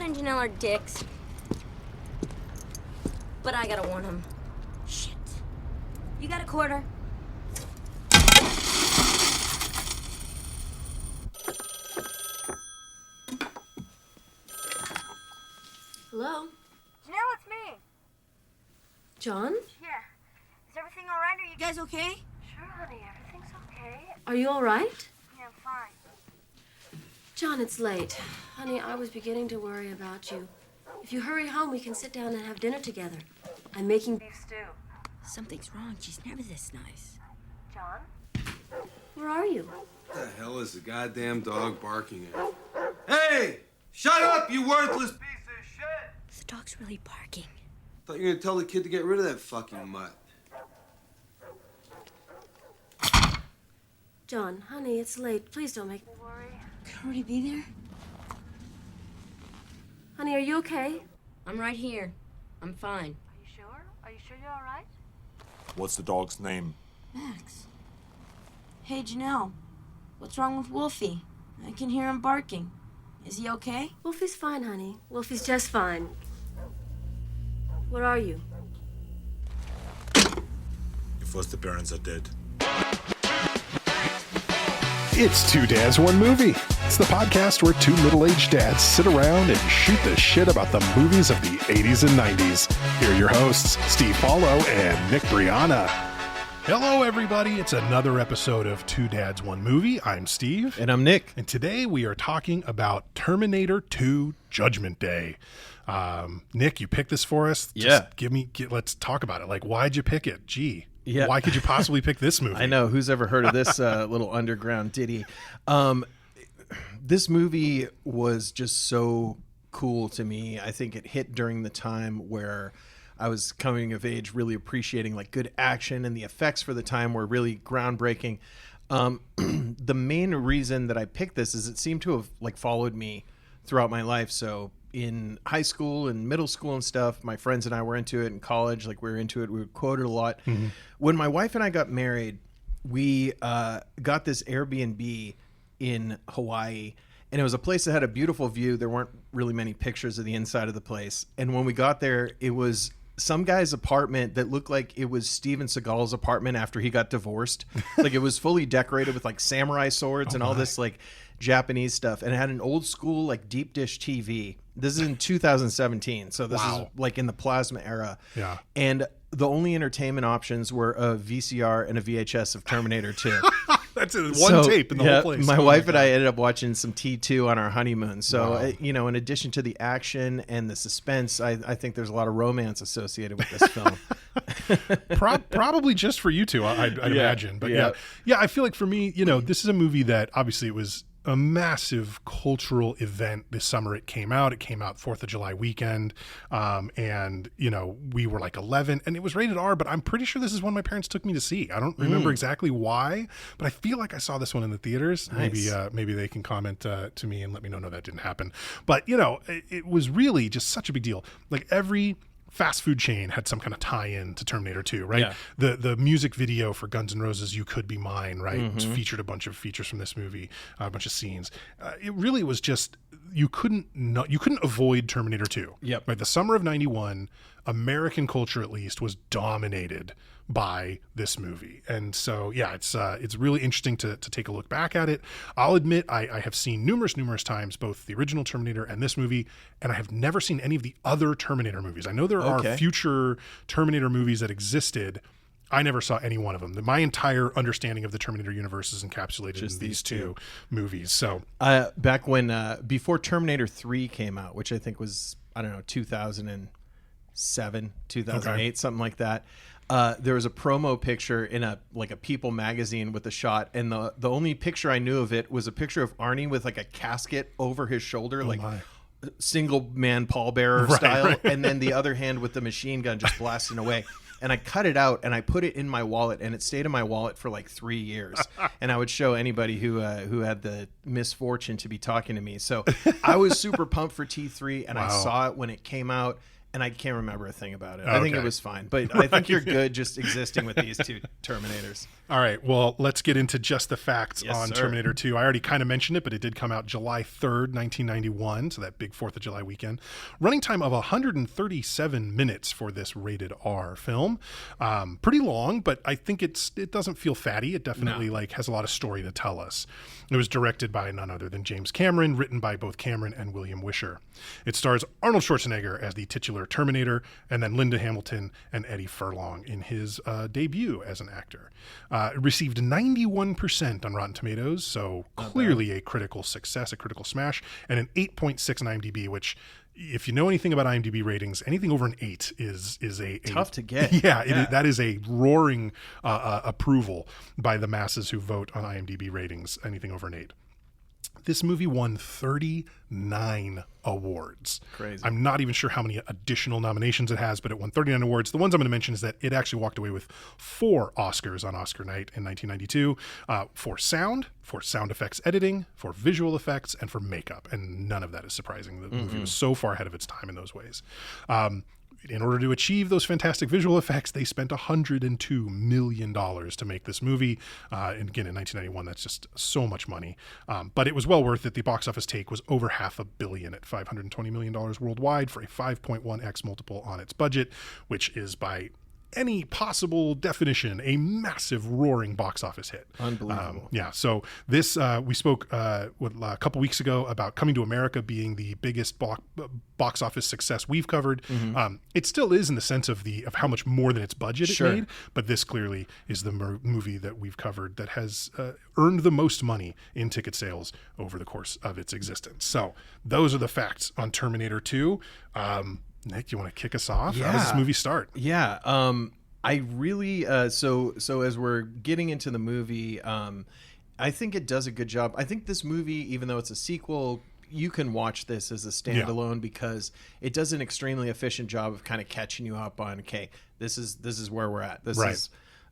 Todd and Janelle are dicks. But I gotta warn them. Shit. You got a quarter? Hello? Janelle, it's me. John? Yeah. Is everything all right? Are you You guys okay? Sure, honey. Everything's okay. Are you all right? Yeah, I'm fine. John, it's late. Honey, I was beginning to worry about you. If you hurry home, we can sit down and have dinner together. I'm making Beef stew. Something's wrong. She's never this nice. John? Where are you? What the hell is the goddamn dog barking at? Hey! Shut up, you worthless piece of shit! The dog's really barking. Thought you were gonna tell the kid to get rid of that fucking mutt. John, honey, it's late. Please don't make me worry. Could I already be there? Honey, are you okay? I'm right here. I'm fine. Are you sure? Are you sure you're all right? What's the dog's name? Max. Hey, Janelle. What's wrong with Wolfie? I can hear him barking. Is he okay? Wolfie's fine, honey. Wolfie's just fine. Where are you? Your first appearance at It. It's Two Dads, One Movie. It's the podcast where two middle-aged dads sit around and shoot the shit about the movies of the 80s and 90s. Here are your hosts, Steve Paulo and Nick Brianna. Hello, everybody. It's another episode of Two Dads, One Movie. I'm Steve. And I'm Nick. And today we are talking about Terminator 2 Judgment Day. Nick, you picked this for us. Yeah. Let's talk about it. Like, why'd you pick it? Gee. Yeah. Why could you possibly pick this movie? I know. Who's ever heard of this little underground ditty? This movie was just so cool to me. I think it hit during the time where I was coming of age, really appreciating like good action, and the effects for the time were really groundbreaking. The main reason that I picked this is it seemed to have like followed me throughout my life. So in high school and middle school and stuff, my friends and I were into it. In college, like we were into it. We would quote it a lot. Mm-hmm. When my wife and I got married, we got this Airbnb in Hawaii, and it was a place that had a beautiful view. There weren't really many pictures of the inside of the place. And when we got there, it was some guy's apartment that looked like it was Steven Seagal's apartment after he got divorced. Like it was fully decorated with like samurai swords and all this like Japanese stuff, and it had an old school like deep dish TV. This is in 2017, so this is like in the plasma era. Yeah. And the only entertainment options were a VCR and a VHS of Terminator 2. That's it. One tape in the whole place. My wife and I ended up watching some T2 on our honeymoon. So, you know, in addition to the action and the suspense, I think there's a lot of romance associated with this film. Probably just for you two, I'd imagine. But yeah, I feel like for me, you know, this is a movie that obviously it was a massive cultural event this summer. It came out 4th of July weekend. And you know, we were like 11 and it was rated R, but I'm pretty sure this is one my parents took me to see. I don't remember exactly why, but I feel like I saw this one in the theaters. Nice. Maybe they can comment to me and let me know, no, that didn't happen. But you know, it was really just such a big deal. Like every fast food chain had some kind of tie-in to Terminator 2, right? Yeah. The music video for Guns N' Roses, You Could Be Mine, right? Mm-hmm. Featured a bunch of features from this movie, a bunch of scenes. It really was just, you couldn't avoid Terminator 2. Yep. Right? The summer of 91, American culture at least was dominated by this movie. And so, yeah, it's really interesting to take a look back at it. I'll admit I have seen numerous times both the original Terminator and this movie, and I have never seen any of the other Terminator movies. I know there are future Terminator movies that existed. I never saw any one of them. My entire understanding of the Terminator universe is encapsulated Just in these two movies. So back when before Terminator 3 came out, which I think was, I don't know, 2007, 2008, something like that. There was a promo picture in a People magazine with a shot, and the only picture I knew of it was a picture of Arnie with like a casket over his shoulder, single man pallbearer style, right. And then the other hand with the machine gun just blasting away. And I cut it out and I put it in my wallet, and it stayed in my wallet for like 3 years. And I would show anybody who had the misfortune to be talking to me. So I was super pumped for T3, and I saw it when it came out. and I can't remember a thing about it. I think it was fine, but I think you're good just existing with these two Terminators. All right, well, let's get into just the facts on sir. Terminator 2. I already kind of mentioned it, but it did come out July 3rd, 1991, so that big 4th of July weekend. Running time of 137 minutes for this rated R film. Pretty long, but I think it doesn't feel fatty. It definitely has a lot of story to tell us. It was directed by none other than James Cameron, written by both Cameron and William Wisher. It stars Arnold Schwarzenegger as the titular Terminator, and then Linda Hamilton and Eddie Furlong in his debut as an actor. It received 91% on Rotten Tomatoes, so clearly a critical success, a critical smash, and an 8.6 on IMDb, which, if you know anything about IMDb ratings, anything over an 8 is a tough to get. Yeah. That is a roaring approval by the masses who vote on IMDb ratings, anything over an 8. This movie won 39 awards. Crazy. I'm not even sure how many additional nominations it has, but it won 39 awards. The ones I'm going to mention is that it actually walked away with 4 Oscars on Oscar night in 1992, for sound effects editing, for visual effects, and for makeup. And none of that is surprising. The movie was so far ahead of its time in those ways. In order to achieve those fantastic visual effects, they spent $102 million to make this movie. And again, in 1991, that's just so much money. But it was well worth it. The box office take was over $500 million at $520 million worldwide for a 5.1x multiple on its budget, which is by any possible definition a massive roaring box office hit. Unbelievable. So this we spoke a couple weeks ago about Coming to America being the biggest box office success we've covered. It still is in the sense of how much more than its budget it made, but this clearly is the movie that we've covered that has earned the most money in ticket sales over the course of its existence. So those are the facts on Terminator 2. Nick, you want to kick us off? Yeah. How does this movie start? Yeah. I really, so as we're getting into the movie, I think it does a good job. I think this movie, even though it's a sequel, you can watch this as a standalone because it does an extremely efficient job of kind of catching you up on, okay, this is where we're at. This is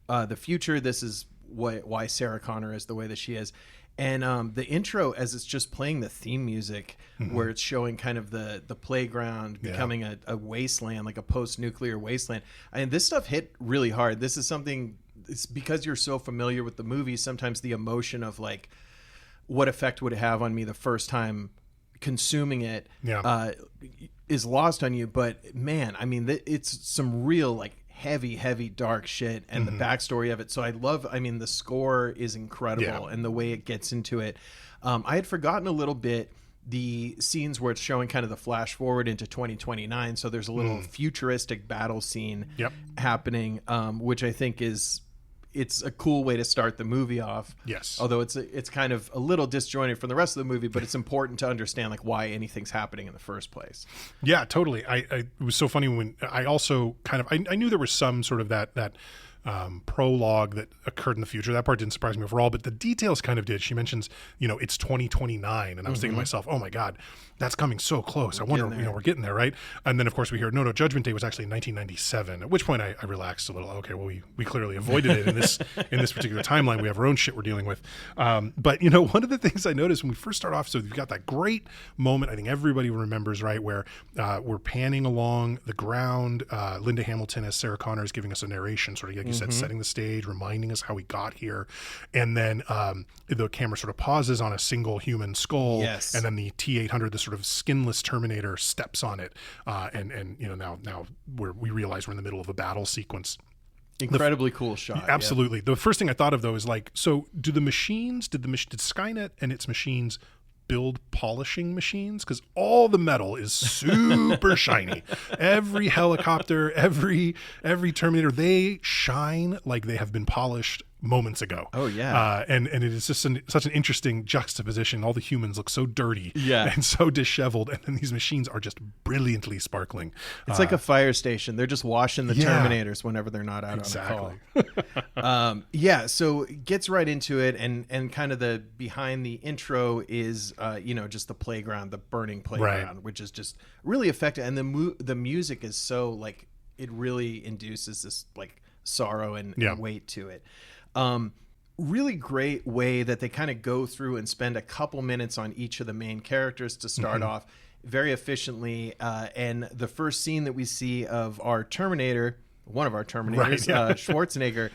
the future. This is why Sarah Connor is the way that she is. And the intro, as it's just playing the theme music, where it's showing kind of the playground becoming a wasteland, like a post-nuclear wasteland. And this stuff hit really hard. This is something, it's because you're so familiar with the movie, sometimes the emotion of like, what effect would it have on me the first time consuming it is lost on you. But man, I mean, it's some real like heavy dark shit, and the backstory of it. So the score is incredible, and the way it gets into it. I had forgotten a little bit the scenes where it's showing kind of the flash forward into 2029. So there's a little futuristic battle scene happening, which I think it's a cool way to start the movie off. Yes. Although it's kind of a little disjointed from the rest of the movie, but it's important to understand like why anything's happening in the first place. Yeah, totally. It was so funny when I also I knew there was some sort of that prologue that occurred in the future. That part didn't surprise me overall, but the details kind of did. She mentions, it's 2029, and I was thinking to myself, oh my God, that's coming so close. I wonder, we're getting there, right? And then of course we hear, no, Judgment Day was actually 1997. At which point I relaxed a little. Okay, well we clearly avoided it in this particular timeline. We have our own shit we're dealing with. But one of the things I noticed when we first start off, so we've got that great moment I think everybody remembers, right, where we're panning along the ground. Linda Hamilton as Sarah Connor is giving us a narration, sort of like you said, setting the stage, reminding us how we got here, and then the camera sort of pauses on a single human skull, and then the T-800, the sort of skinless Terminator, steps on it, and now we realize we're in the middle of a battle sequence. Incredibly cool shot. Absolutely. The first thing I thought of though is like, so did Skynet and its machines build polishing machines? Because all the metal is super shiny. Every helicopter, every Terminator, they shine like they have been polished moments ago. Oh yeah. And it is just such an interesting juxtaposition. All the humans look so dirty and so disheveled, and then these machines are just brilliantly sparkling. It's like a fire station. They're just washing the Terminators whenever they're not out on call. So it gets right into it, and kind of the behind the intro is just the playground, the burning playground, which is just really effective, and the music is so like, it really induces this like sorrow and weight to it. Really great way that they kind of go through and spend a couple minutes on each of the main characters to start off, very efficiently. And the first scene that we see of our Terminator, one of our Terminators, Schwarzenegger,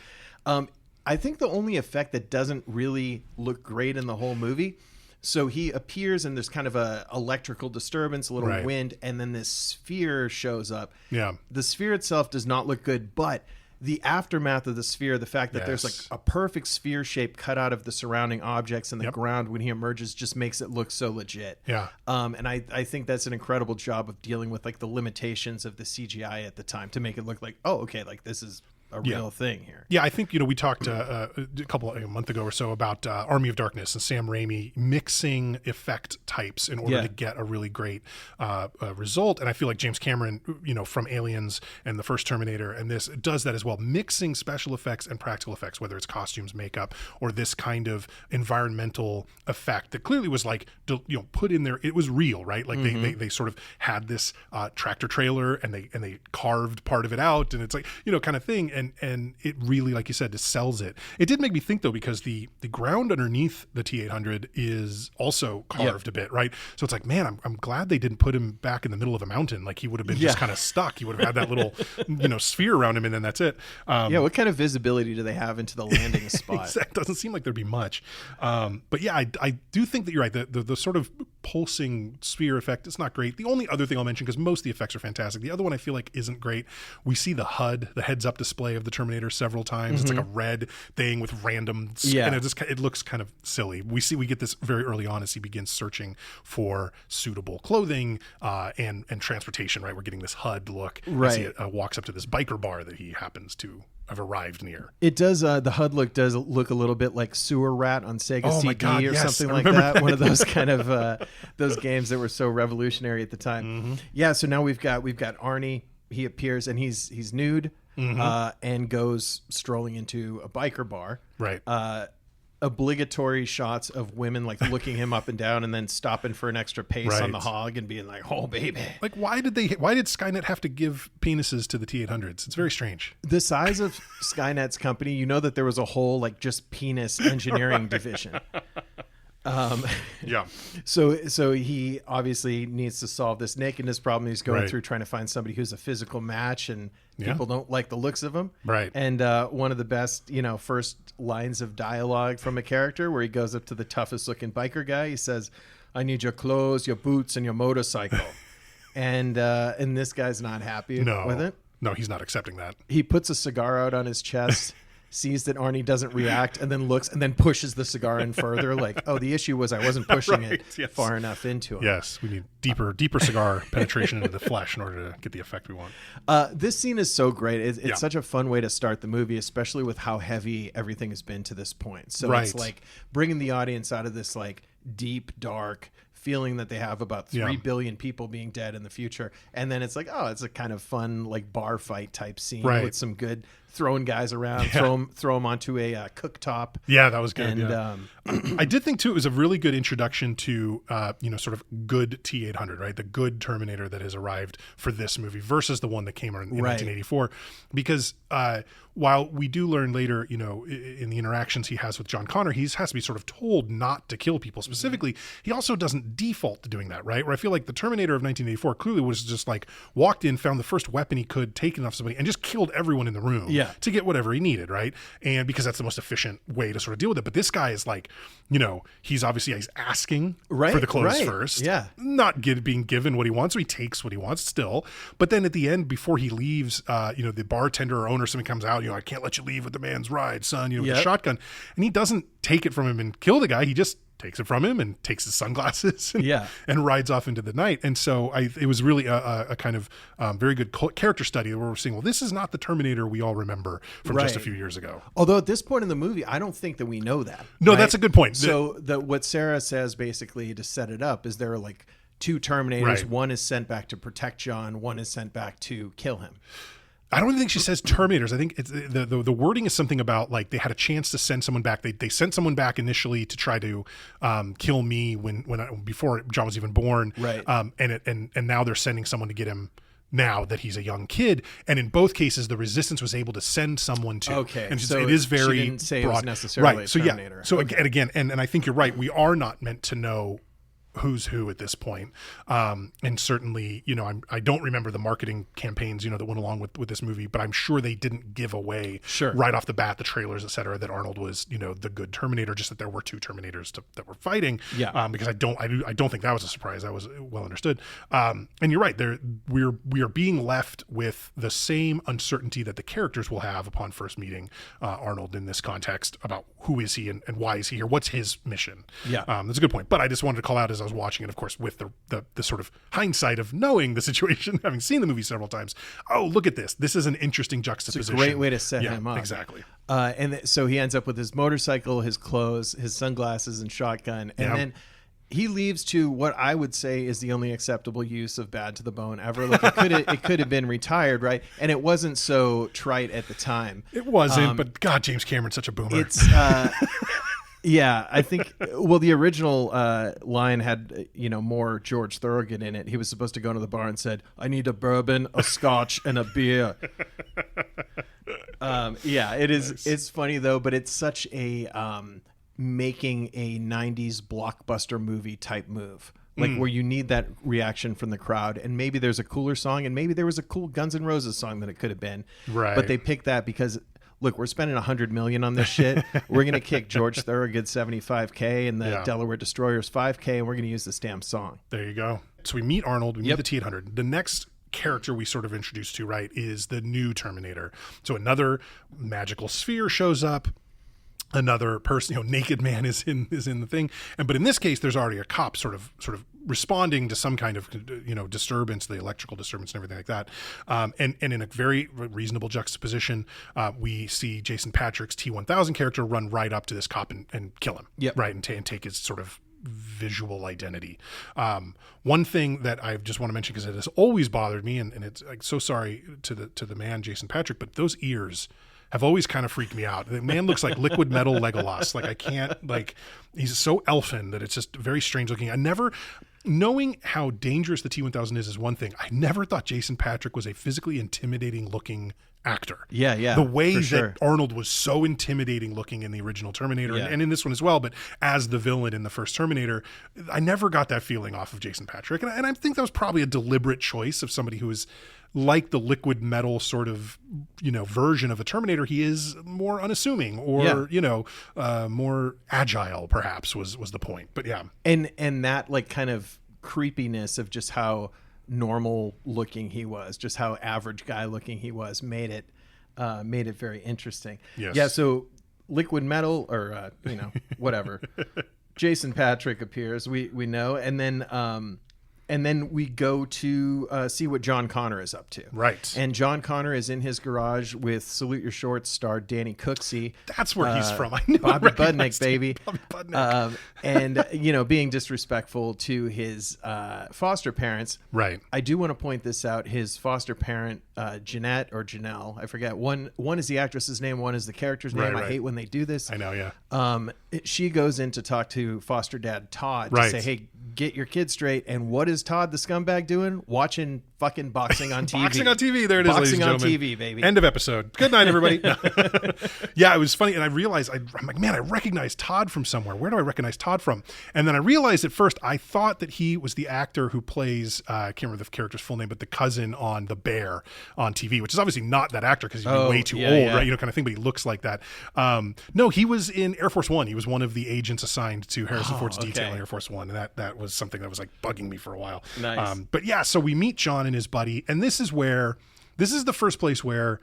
I think the only effect that doesn't really look great in the whole movie. So he appears and there's kind of a electrical disturbance, a little wind, and then this sphere shows up. Yeah. The sphere itself does not look good, but the aftermath of the sphere, the fact that there's like a perfect sphere shape cut out of the surrounding objects and the ground when he emerges just makes it look so legit. Yeah. And I think that's an incredible job of dealing with like the limitations of the CGI at the time to make it look like, oh, okay, like this is a real thing here. Yeah, I think, we talked a month ago or so about Army of Darkness and Sam Raimi mixing effect types in order to get a really great result. And I feel like James Cameron, from Aliens and the first Terminator and this does that as well, mixing special effects and practical effects, whether it's costumes, makeup, or this kind of environmental effect that clearly was like, put in there. It was real, right? Like they sort of had this tractor trailer and they carved part of it out, and it's like, kind of thing. And it really, like you said, just sells it. It did make me think, though, because the ground underneath the T-800 is also carved a bit, right? So it's like, man, I'm glad they didn't put him back in the middle of a mountain. Like he would have been just kind of stuck. He would have had that little, sphere around him, and then that's it. What kind of visibility do they have into the landing spot? It doesn't seem like there'd be much. But yeah, I do think that you're right. The sort of pulsing sphere effect is not great. The only other thing I'll mention, because most of the effects are fantastic, the other one I feel like isn't great. We see the HUD, the heads-up display of the Terminator several times. It's like a red thing with random, and it looks kind of silly. We get this very early on as he begins searching for suitable clothing and transportation. Right, we're getting this HUD look as he walks up to this biker bar that he happens to have arrived near. It does. The HUD look does look a little bit like Sewer Rat on Sega CD or something like that. One of those kind of those games that were so revolutionary at the time. Yeah. So now we've got Arnie. He appears and he's nude. And goes strolling into a biker bar. Right. Obligatory shots of women like looking him up and down and then stopping for an extra pace on the hog and being like, oh, baby. Like, why did Skynet have to give penises to the T-800s? It's very strange. The size of Skynet's company, that there was a whole like just penis engineering division. So he obviously needs to solve this nakedness problem. He's going through trying to find somebody who's a physical match, and people don't like the looks of him. Right. And one of the best, first lines of dialogue from a character where he goes up to the toughest looking biker guy. He says, "I need your clothes, your boots, and your motorcycle." and this guy's not happy with it. No, he's not accepting that. He puts a cigar out on his chest. Sees that Arnie doesn't react, and then looks and then pushes the cigar in further. Like, oh, the issue was I wasn't pushing it far enough into him. Yes, we need deeper cigar penetration into the flesh in order to get the effect we want. This scene is so great. It's such a fun way to start the movie, especially with how heavy everything has been to this point. So it's like bringing the audience out of this like deep, dark feeling that they have about 3 billion people being dead in the future. And then it's like, oh, it's a kind of fun like bar fight type scene with some good throwing guys around, throw them onto a cooktop. Yeah, that was good. And I did think too it was a really good introduction to sort of good T-800, right? The good Terminator that has arrived for this movie versus the one that came out in 1984, because while we do learn later, in the interactions he has with John Connor, he has to be sort of told not to kill people specifically. He also doesn't default to doing that, right? Where I feel like the Terminator of 1984 clearly was just like walked in, found the first weapon he could, taken off somebody, and just killed everyone in the room to get whatever he needed, right? And because that's the most efficient way to sort of deal with it. But this guy is like, he's asking for the clothes first, not being given what he wants, so he takes what he wants still. But then at the end, before he leaves, the bartender or owner, something comes out, I can't let you leave with the man's ride, son, with a shotgun. And he doesn't take it from him and kill the guy. He just takes it from him and takes his sunglasses and rides off into the night. And so it was really a kind of very good character study where we're seeing, well, this is not the Terminator we all remember from just a few years ago. Although at this point in the movie, I don't think that we know that. No, that's a good point. So what Sarah says basically to set it up is there are like 2 Terminators. One is sent back to protect John. One is sent back to kill him. I don't even think she says Terminators. I think it's the wording is something about like they had a chance to send someone back. They sent someone back initially to try to kill me before John was even born. Right. And now they're sending someone to get him now that he's a young kid. And in both cases, the Resistance was able to send someone to. Okay. And so it is very she didn't say broad. It was necessarily right. a So Terminator. So again, and I think you're right. We are not meant to know who's who at this point. And certainly, I don't remember the marketing campaigns, that went along with this movie, but I'm sure they didn't give away right off the bat, the trailers, et cetera, that Arnold was, the good Terminator, just that there were two Terminators that were fighting. Yeah. Because I don't think that was a surprise. That was well understood. And you're right. We are being left with the same uncertainty that the characters will have upon first meeting Arnold in this context about who is he and why is he here? What's his mission? Yeah. That's a good point. But I just wanted to call out as I was watching it, of course, with the sort of hindsight of knowing the situation, having seen the movie several times. Oh, look at this. This is an interesting juxtaposition. It's a great way to set him up. Exactly. So he ends up with his motorcycle, his clothes, his sunglasses, and shotgun. And then he leaves to what I would say is the only acceptable use of bad to the bone ever. Like it could have been retired, right? And it wasn't so trite at the time. It wasn't, but God, James Cameron's such a boomer. It's yeah, I think. Well, the original line had more George Thorogood in it. He was supposed to go into the bar and said, "I need a bourbon, a scotch, and a beer." Yeah, it is. Nice. It's funny though, but it's such a making a 90s blockbuster movie type move, like where you need that reaction from the crowd, and maybe there's a cooler song, and maybe there was a cool Guns N' Roses song that it could have been, right? But they picked that because look, we're spending $100 million on this shit. We're gonna kick George Thorogood's $75K and the Delaware Destroyers $5K, and we're gonna use this damn song. There you go. So we meet Arnold, we meet the T-800. The next character we sort of introduced to, right, is the new Terminator. So another magical sphere shows up. Another person, naked man is in the thing, but in this case, there's already a cop sort of responding to some kind of disturbance, the electrical disturbance and everything like that. And in a very reasonable juxtaposition, we see Jason Patric's T-1000 character run right up to this cop and kill him, right, and take his sort of visual identity. One thing that I just want to mention, because it has always bothered me, and it's like, so sorry to the man Jason Patric, but those ears have always kind of freaked me out. The man looks like liquid metal Legolas. Like I can't, he's so elfin that it's just very strange looking. Knowing how dangerous the T-1000 is one thing. I never thought Jason Patric was a physically intimidating looking actor. Yeah. The way that Arnold was so intimidating looking in the original Terminator and in this one as well, but as the villain in the first Terminator, I never got that feeling off of Jason Patric. And I think that was probably a deliberate choice of somebody who is like the liquid metal sort of, version of a Terminator. He is more unassuming or, more agile perhaps was the point. But yeah. And that kind of creepiness of just how normal looking he was, just how average guy looking he was, made it very interesting. Yes. Yeah. So liquid metal or, whatever, Jason Patric appears, we know. And then we go to see what John Connor is up to. Right. And John Connor is in his garage with Salute Your Shorts star Danny Cooksey. That's where he's from. I knew Bobby Budnick, baby. Bobby Budnick. And, being disrespectful to his foster parents. Right. I do want to point this out. His foster parent, Jeanette or Janelle, I forget. One is the actress's name, one is the character's name. Right. I hate when they do this. I know, yeah. She goes in to talk to foster dad Todd to say, hey, get your kid straight. And what is Todd the scumbag doing? Watching fucking boxing on TV. Boxing on TV. There it is, boxing ladies and on gentlemen. TV, baby. End of episode. Good night, everybody. Yeah, it was funny. And I realized, I'm like, man, I recognize Todd from somewhere. Where do I recognize Todd from? And then I realized at first, I thought that he was the actor who plays, I can't remember the character's full name, but the cousin on The Bear on TV, which is obviously not that actor because he's way too old, right? Kind of thing, but he looks like that. No, he was in Air Force One. He was one of the agents assigned to Harrison Ford's detail in Air Force One. And that was something that was bugging me for a while. Nice. But yeah, so we meet John and his buddy, and this is the first place where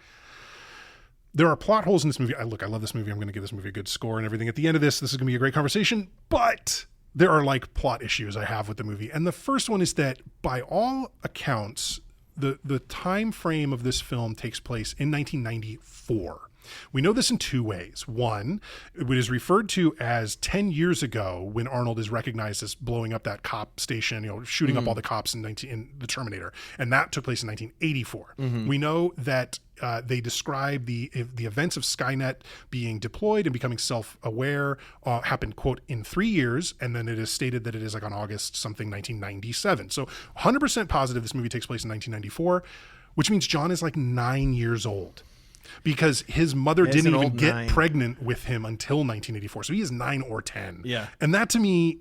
there are plot holes in this movie. I love this movie. I'm going to give this movie a good score and everything. At the end of this is going to be a great conversation, but there are plot issues I have with the movie. And the first one is that by all accounts, the time frame of this film takes place in 1994. We know this in two ways. One, it is referred to as 10 years ago when Arnold is recognized as blowing up that cop station, shooting up all the cops in the Terminator. And that took place in 1984. Mm-hmm. We know that they describe the events of Skynet being deployed and becoming self-aware happened, quote, in 3 years. And then it is stated that it is on August something 1997. So 100% positive this movie takes place in 1994, which means John is 9 years old. Because his mother didn't even get pregnant with him until 1984. So he is 9 or 10. Yeah. And that to me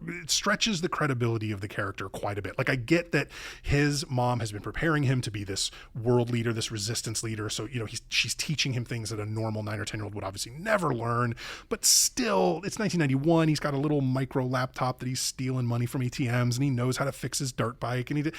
it stretches the credibility of the character quite a bit. Like, I get that his mom has been preparing him to be this world leader, this resistance leader. So, she's teaching him things that a normal 9 or 10-year-old would obviously never learn. But still, it's 1991. He's got a little micro laptop that he's stealing money from ATMs, and he knows how to fix his dirt bike. And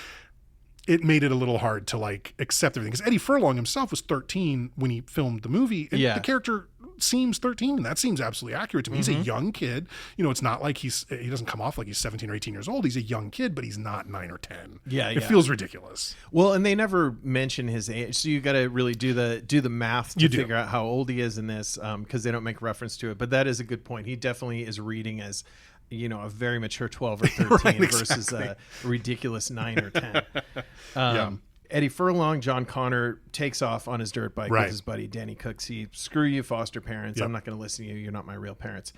it made it a little hard to like accept everything, because Eddie Furlong himself was 13 when he filmed the movie, and the character seems 13, and that seems absolutely accurate to me. He's a young kid. It's not like he doesn't come off like he's 17 or 18 years old. He's a young kid, but he's not 9 or 10. It feels ridiculous. Well, and they never mention his age, so you got to really do the math to figure out how old he is in this, because they don't make reference to it. But that is a good point. He definitely is reading as a very mature 12 or 13 right, versus a ridiculous 9 or 10. Eddie Furlong, John Connor, takes off on his dirt bike with his buddy Danny Cooksey. Screw you, foster parents. I'm not going to listen to you. You're not my real parents.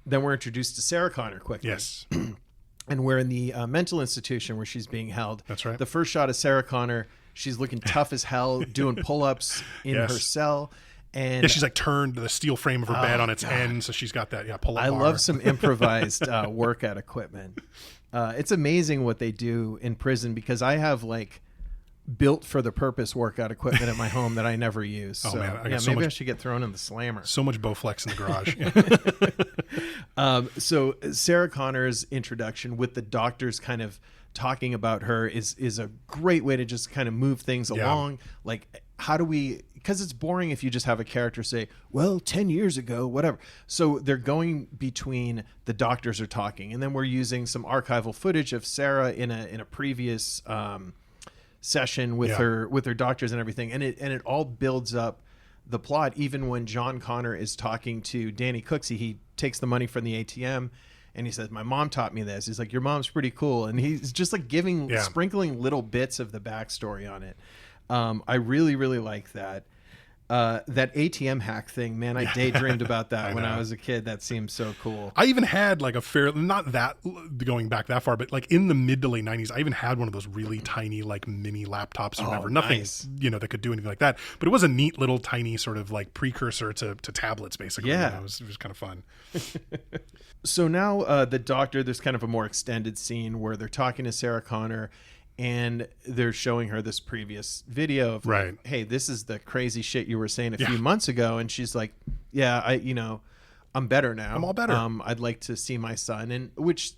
Then we're introduced to Sarah Connor quickly. Yes. And we're in the mental institution where she's being held. That's right. The first shot of Sarah Connor, she's looking tough as hell, doing pull-ups in her cell. And she's like turned the steel frame of her bed on its end, so she's got that pull-up I bar. love some improvised workout equipment. It's amazing what they do in prison, because I have like built for the purpose workout equipment at my home that I never use. So, man, maybe I should get thrown in the slammer. So much Bowflex in the garage. So Sarah Connor's introduction with the doctors kind of talking about her is a great way to just kind of move things along. Like, how do we, because it's boring if you just have a character say, well, 10 years ago, whatever. So they're going between the doctors are talking, and then we're using some archival footage of Sarah in a previous session with her doctors and everything, and it all builds up the plot. Even when John Connor is talking to Danny Cooksey, he takes the money from the ATM and he says, my mom taught me this. He's like, your mom's pretty cool, and he's just like sprinkling little bits of the backstory on it. I really, really like that. That ATM hack thing, man, I daydreamed about that when I was a kid. That seemed so cool. I even had like not that going back that far, but like in the mid to late 90s, I even had one of those really tiny like mini laptops or whatever. Nothing, that could do anything like that. But it was a neat little tiny sort of like precursor to tablets, basically. Yeah. It was kind of fun. So now the doctor, there's kind of a more extended scene where they're talking to Sarah Connor, and they're showing her this previous video of like, hey, this is the crazy shit you were saying a few months ago. And she's like, yeah, I'm better now. I'm all better. I'd like to see my son. And which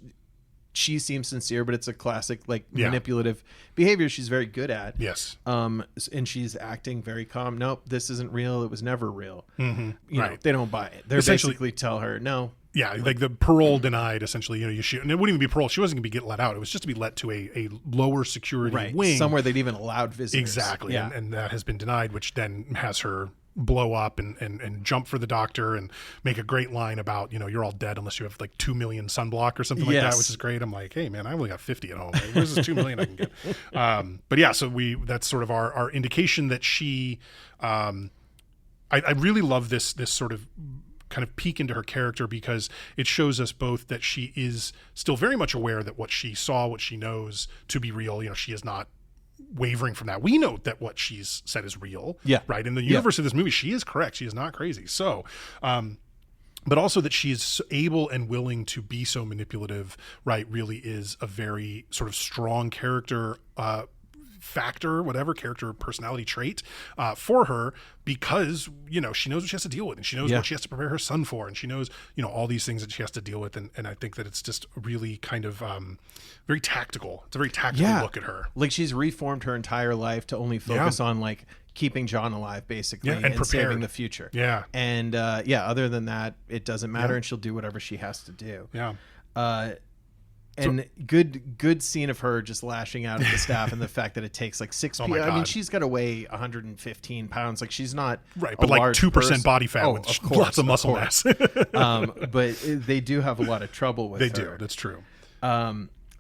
she seems sincere, but it's a classic like manipulative behavior she's very good at. Yes. And she's acting very calm. Nope, this isn't real. It was never real. Mm-hmm. You know, they don't buy it. They're basically tell her, no. Yeah, like the parole denied, essentially. You shoot, and it wouldn't even be parole. She wasn't going to get let out. It was just to be let to a lower security wing, somewhere they'd even allowed visitors. Exactly, and that has been denied, which then has her blow up and jump for the doctor and make a great line about, you're all dead unless you have like 2 million sunblock or something like that, which is great. I'm like, hey man, I only got 50 at home. Like, where's this 2 million I can get? But yeah, so that's sort of our indication that she. I really love this sort of kind of peek into her character, because it shows us both that she is still very much aware that what she saw, what she knows to be real, she is not wavering from that. We know that what she's said is real. Yeah. Right. In the universe of this movie, she is correct. She is not crazy. So, but also that she is able and willing to be so manipulative, right, really is a very sort of strong character factor, whatever character personality trait for her, because she knows what she has to deal with, and she knows what she has to prepare her son for, and she knows all these things that she has to deal with, and I think that it's just really kind of very tactical. It's a very tactical look at her. Like, she's reformed her entire life to only focus on like keeping John alive, basically, and saving the future. And other than that, it doesn't matter, and she'll do whatever she has to do. And good scene of her just lashing out at the staff, and the fact that it takes like 6 people. I mean, she's got to weigh 115 pounds. Like, she's not but like 2% body fat with lots of muscle mass. But they do have a lot of trouble with her. They do. That's true.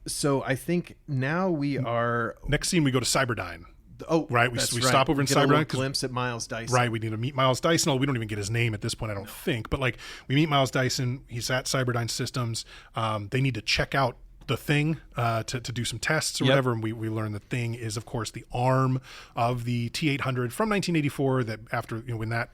So I think now we are. Next scene, we go to Cyberdyne. Oh, right. We stop over in Cyberdyne. Glimpse at Miles Dyson. Right. We need to meet Miles Dyson. We don't even get his name at this point, I don't think. But like, we meet Miles Dyson. He's at Cyberdyne Systems. They need to check out the Thing to do some tests or whatever, and we learn the Thing is, of course, the arm of the T-800 from 1984. That after when that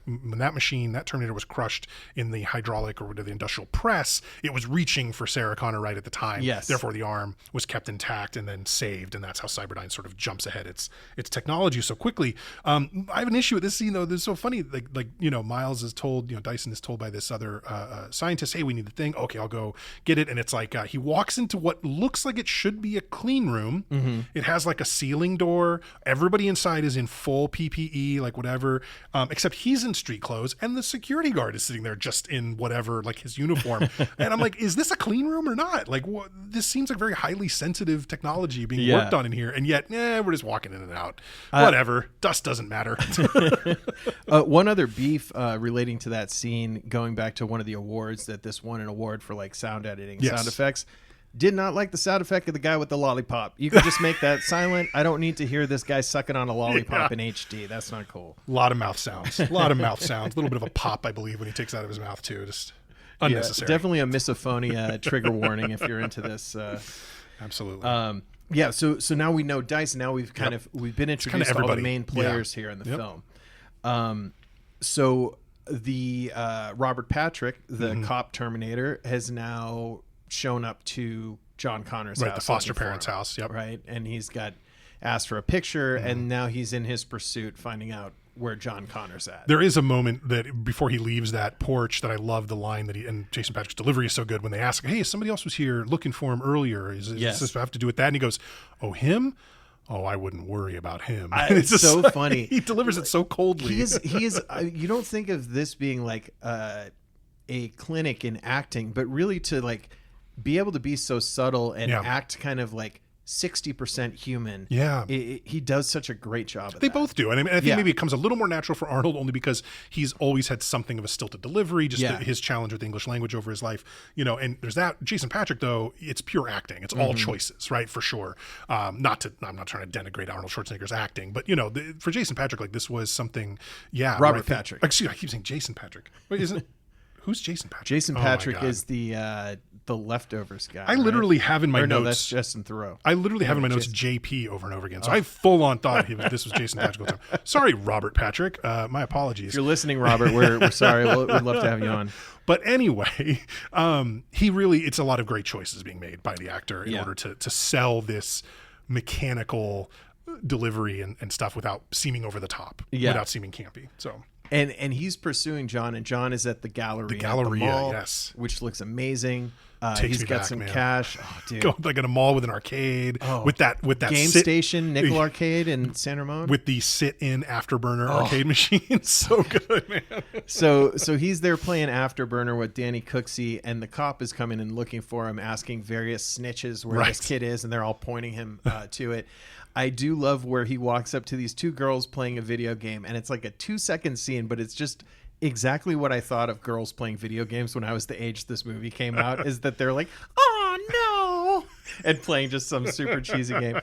machine, that Terminator, was crushed in the hydraulic or the industrial press, it was reaching for Sarah Connor right at the time. Yes. Therefore, the arm was kept intact and then saved, and that's how Cyberdyne sort of jumps ahead its technology so quickly. I have an issue with this scene though. This is so funny. Like Miles is told, Dyson is told by this other scientist, hey, we need the Thing. Okay, I'll go get it. And it's like he walks into what looks like it should be a clean room. Mm-hmm. It has like a ceiling door. Everybody inside is in full PPE, like whatever, except he's in street clothes, and the security guard is sitting there just in whatever, like his uniform. And I'm like, is this a clean room or not? Like, this seems like very highly sensitive technology being worked on in here, and yet, we're just walking in and out. Whatever, dust doesn't matter. One other beef relating to that scene, going back to one of the awards that this won an award for, like sound editing, sound effects. Did not like the sound effect of the guy with the lollipop. You could just make that silent. I don't need to hear this guy sucking on a lollipop in HD. That's not cool. A lot of mouth sounds. A little bit of a pop, I believe, when he takes out of his mouth too. Just unnecessary. Definitely a misophonia trigger warning if you're into this. Absolutely. So now we know Dice. Now we've we've been introduced to all the main players here in the film. So the Robert Patrick, the cop Terminator, has now shown up to John Connor's house, the foster parents' house. Yep. Right, and he's got asked for a picture, and now he's in his pursuit, finding out where John Connor's at. There is a moment that before he leaves that porch that I love the line that and Jason Patrick's delivery is so good when they ask, hey, somebody else was here looking for him earlier. Does this have to do with that? And he goes, oh, him? Oh, I wouldn't worry about him. It's so funny. He delivers it so coldly. He is. You don't think of this being like a clinic in acting, but really to like be able to be so subtle and act kind of like 60% human. Yeah. He does such a great job of They that. both do. And I think maybe it comes a little more natural for Arnold only because he's always had something of a stilted delivery, just his challenge with the English language over his life, and there's that. Jason Patrick, though, it's pure acting. It's all choices, right? For sure. I'm not trying to denigrate Arnold Schwarzenegger's acting, but for Jason Patrick, like this was something, Robert Patrick. Excuse me, I keep saying Jason Patrick. Wait, isn't it? Who's Jason Patrick? Jason Patrick is the Leftovers guy. I literally have in my notes. No, that's Justin Theroux. I literally have in my notes JP over and over again. So I full on thought this was Jason Patrick all the time. Sorry, Robert Patrick. My apologies. If you're listening, Robert, we're sorry. We'd love to have you on. But anyway, it's a lot of great choices being made by the actor in order to sell this mechanical delivery and stuff without seeming over the top, without seeming campy. So. And he's pursuing John, and John is at the Galleria. The Galleria, at the mall, yes. Which looks amazing. He's got some man. cash. Oh, dude. Like in a mall with an arcade with that Game Station, Nickel Arcade in San Ramon. With the sit-in Afterburner arcade machine. So good, man. So he's there playing Afterburner with Danny Cooksey, and the cop is coming and looking for him, asking various snitches where this kid is, and they're all pointing him to it. I do love where he walks up to these two girls playing a video game, and it's like a 2-second scene, but it's just exactly what I thought of girls playing video games when I was the age this movie came out, is that they're like, oh no, and playing just some super cheesy game.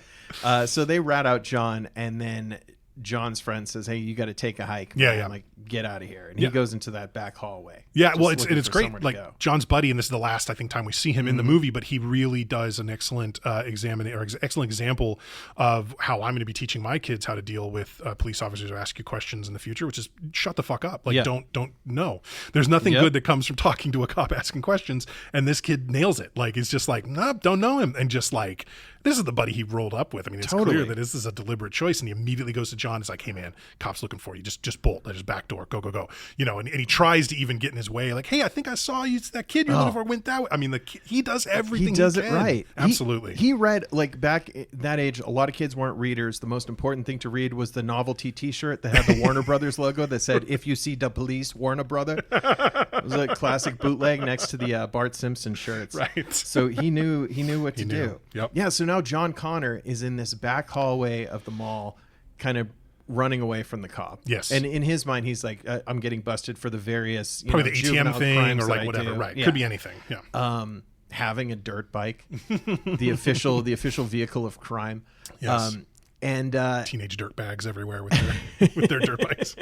So they rat out John, and then John's friend says, hey, you got to take a hike. I'm like, get out of here. And he goes into that back hallway. Yeah, well, it's great. Like John's buddy, and this is the last, I think, time we see him in the movie, but he really does an excellent excellent example of how I'm going to be teaching my kids how to deal with police officers who ask you questions in the future, which is shut the fuck up. Like, don't know. There's nothing good that comes from talking to a cop asking questions, and this kid nails it. Like, it's just like, nope, don't know him. And just like, this is the buddy he rolled up with. I mean, it's clear that this is a deliberate choice, and he immediately goes to John. It's like, hey man, cop's looking for you. Just bolt. Just back door. Go. And he tries to even get in his way. Like, hey, I think I saw you. That kid you're looking for went that way. I mean, he does everything. He does it right. Absolutely. He read, like, back that age, a lot of kids weren't readers. The most important thing to read was the novelty T-shirt that had the Warner Brothers logo that said, "If you see the police, Warner Brother." It was a classic bootleg next to the Bart Simpson shirts. Right. So he knew what to do. Yep. Yeah. So now John Connor is in this back hallway of the mall, kind of running away from the cop. Yes. And in his mind, he's like, I'm getting busted for the various, probably the ATM thing or like whatever. Right. Yeah. Could be anything. Yeah. Having a dirt bike, the official vehicle of crime. Yes. And teenage dirt bags everywhere with their dirt bikes.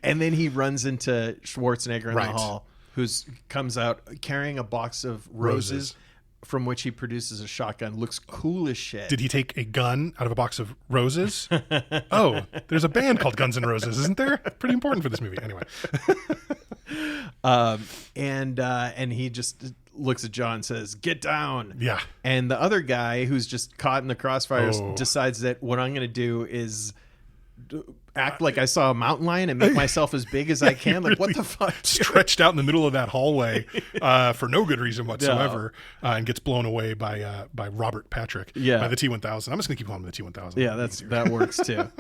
And then he runs into Schwarzenegger in the hall, who comes out carrying a box of roses. from which he produces a shotgun looks cool as shit. Did he take a gun out of a box of roses? Oh, there's a band called Guns N' Roses, isn't there? Pretty important for this movie. Anyway. And he just looks at John and says, "Get down." Yeah. And the other guy who's just caught in the crossfires decides that what I'm going to do is act like I saw a mountain lion and make myself as big as I can. Like, what the fuck? Stretched out in the middle of that hallway for no good reason whatsoever, and gets blown away by Robert Patrick, by the T-1000. I'm just gonna keep calling him the T-1000. Yeah, that works too.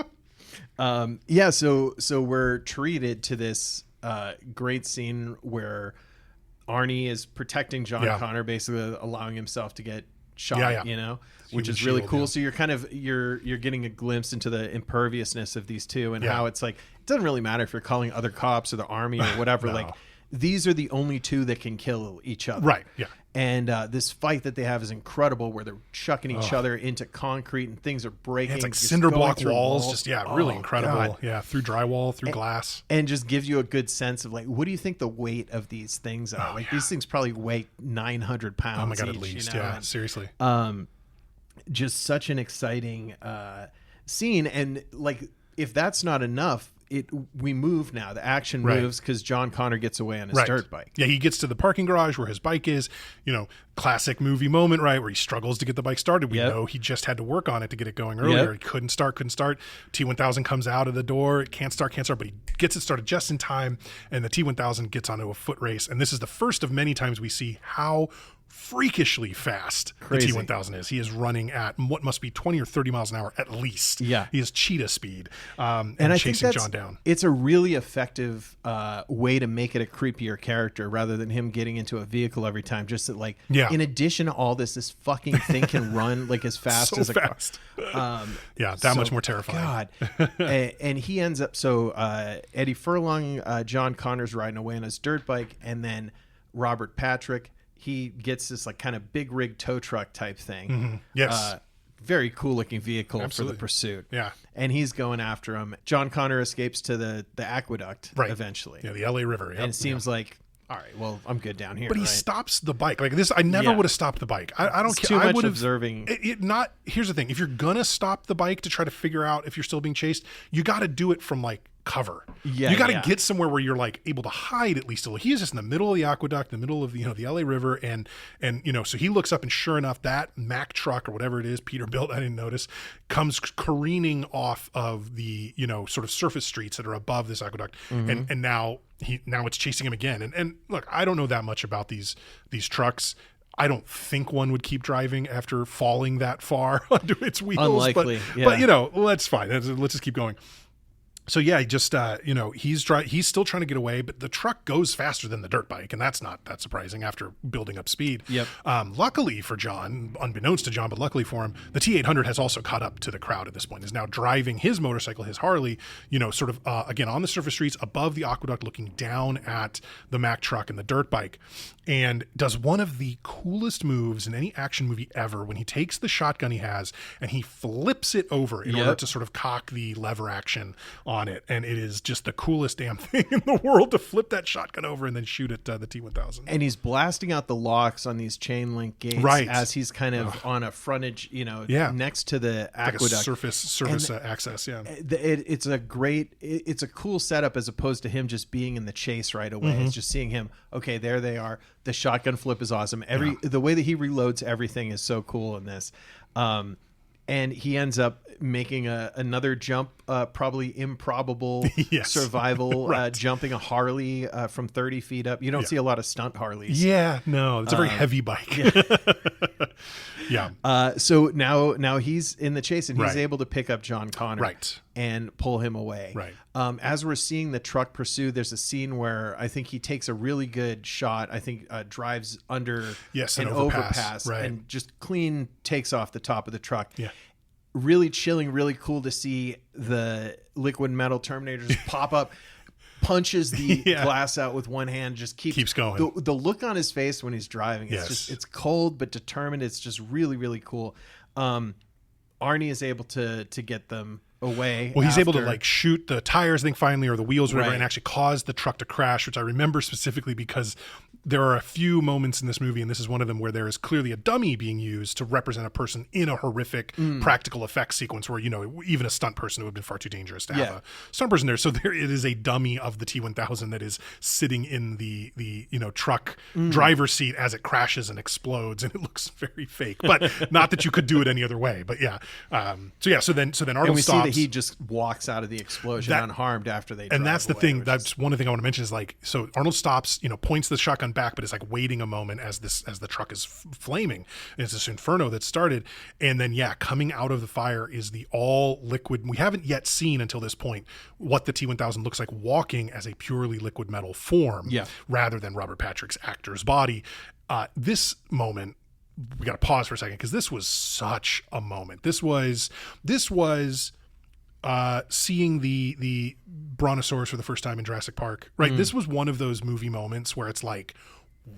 So we're treated to this great scene where Arnie is protecting John Connor, basically allowing himself to get shot, which is really cool. So you're kind of you're getting a glimpse into the imperviousness of these two, and how it's like it doesn't really matter if you're calling other cops or the army or whatever. Like, these are the only two that can kill each other, right? Yeah. And this fight that they have is incredible, where they're chucking each other into concrete and things are breaking. It's like cinder block walls, just really incredible. God. Yeah, through drywall, through glass, and just gives you a good sense of like, what do you think the weight of these things are? These things probably weigh 900 pounds. Oh my god, each, at least, and, seriously. Just such an exciting scene, and like, if that's not enough, we move now. The action moves because John Connor gets away on his dirt bike. Yeah, he gets to the parking garage where his bike is. Classic movie moment, right, where he struggles to get the bike started. We know he just had to work on it to get it going earlier. He couldn't start. T-1000 comes out of the door. It can't start, but he gets it started just in time, and the T-1000 gets onto a foot race. And this is the first of many times we see how freakishly fast the T-1000 is. He is running at what must be 20 or 30 miles an hour at least. Yeah. He is cheetah speed and I chasing John down. It's a really effective way to make it a creepier character rather than him getting into a vehicle every time. Just that, like, in addition to all this fucking thing can run like as fast as a car. That much more terrifying. God. And he ends up, Eddie Furlong, John Connor's riding away on his dirt bike, and then Robert Patrick, he gets this like kind of big rig tow truck type thing. Mm-hmm. Yes. Very cool looking vehicle for the pursuit. Yeah. And he's going after him. John Connor escapes to the aqueduct eventually. Yeah, the LA River. Yep. And it seems like, all right, well, I'm good down here. But he stops the bike. Like this, I never would have stopped the bike. I don't care. Too much I observing. Here's the thing. If you're going to stop the bike to try to figure out if you're still being chased, you got to do it from like cover. You got to get somewhere where you're like able to hide at least a little. He is just in the middle of the aqueduct, in the middle of the LA River, and so he looks up, and sure enough, that Mack truck or whatever it is Peterbilt, I didn't notice, comes careening off of the sort of surface streets that are above this aqueduct, and now it's chasing him again. And look, I don't know that much about these trucks. I don't think one would keep driving after falling that far onto its wheels. Unlikely, but that's fine. Let's just keep going. So yeah, just he's still trying to get away, but the truck goes faster than the dirt bike, and that's not that surprising after building up speed. Yep. Luckily for John, unbeknownst to John, but luckily for him, the T-800 has also caught up to the crowd at this point. Is now driving his motorcycle, his Harley, sort of again on the surface streets above the aqueduct, looking down at the Mack truck and the dirt bike, and does one of the coolest moves in any action movie ever when he takes the shotgun he has and he flips it over in order to sort of cock the lever action on it, and it is just the coolest damn thing in the world to flip that shotgun over and then shoot at the T-1000. And he's blasting out the locks on these chain link gates as he's kind of on a frontage, next to the aqueduct, like a surface access. Yeah, it's a cool setup as opposed to him just being in the chase right away. It's just seeing him. Okay, there they are. The shotgun flip is awesome. The way that he reloads everything is so cool in this. And he ends up making another jump, probably improbable survival, jumping a Harley from 30 feet up. You don't see a lot of stunt Harleys. Yeah, no, it's a very heavy bike. So now he's in the chase, and he's able to pick up John Connor and pull him away. Right. As we're seeing the truck pursue, there's a scene where I think he takes a really good shot. I think drives under an overpass and just clean takes off the top of the truck. Yeah. Really chilling, really cool to see the liquid metal Terminator just pop up, punches the glass out with one hand, just keeps going. The look on his face when he's driving, it's cold but determined. It's just really, really cool. Arnie is able to get them away. Well, he's able to after. like shoot the tires, I think, finally, or the wheels, or whatever, Right. and actually cause the truck to crash, which I remember specifically because there are a few moments in this movie, and this is one of them, where there is clearly a dummy being used to represent a person in a horrific practical effects sequence where, even a stunt person would have been far too dangerous to have a stunt person there. So it is a dummy of the T-1000 that is sitting in the truck driver's seat as it crashes and explodes, and it looks very fake, but not that you could do it any other way. But yeah. So then Arnold And we stops. see that he just walks out of the explosion unharmed after they drive and that's the away, thing. which That's is- one of the things I want to mention is like, so Arnold stops, points the shotgun back, but is like waiting a moment as the truck is flaming. And it's this inferno that started. And then, coming out of the fire is the all liquid. We haven't yet seen until this point what the T-1000 looks like walking as a purely liquid metal form rather than Robert Patrick's actor's body. This moment, we got to pause for a second because this was such a moment. This was seeing the brontosaurus for the first time in Jurassic Park, right? This was one of those movie moments where it's like,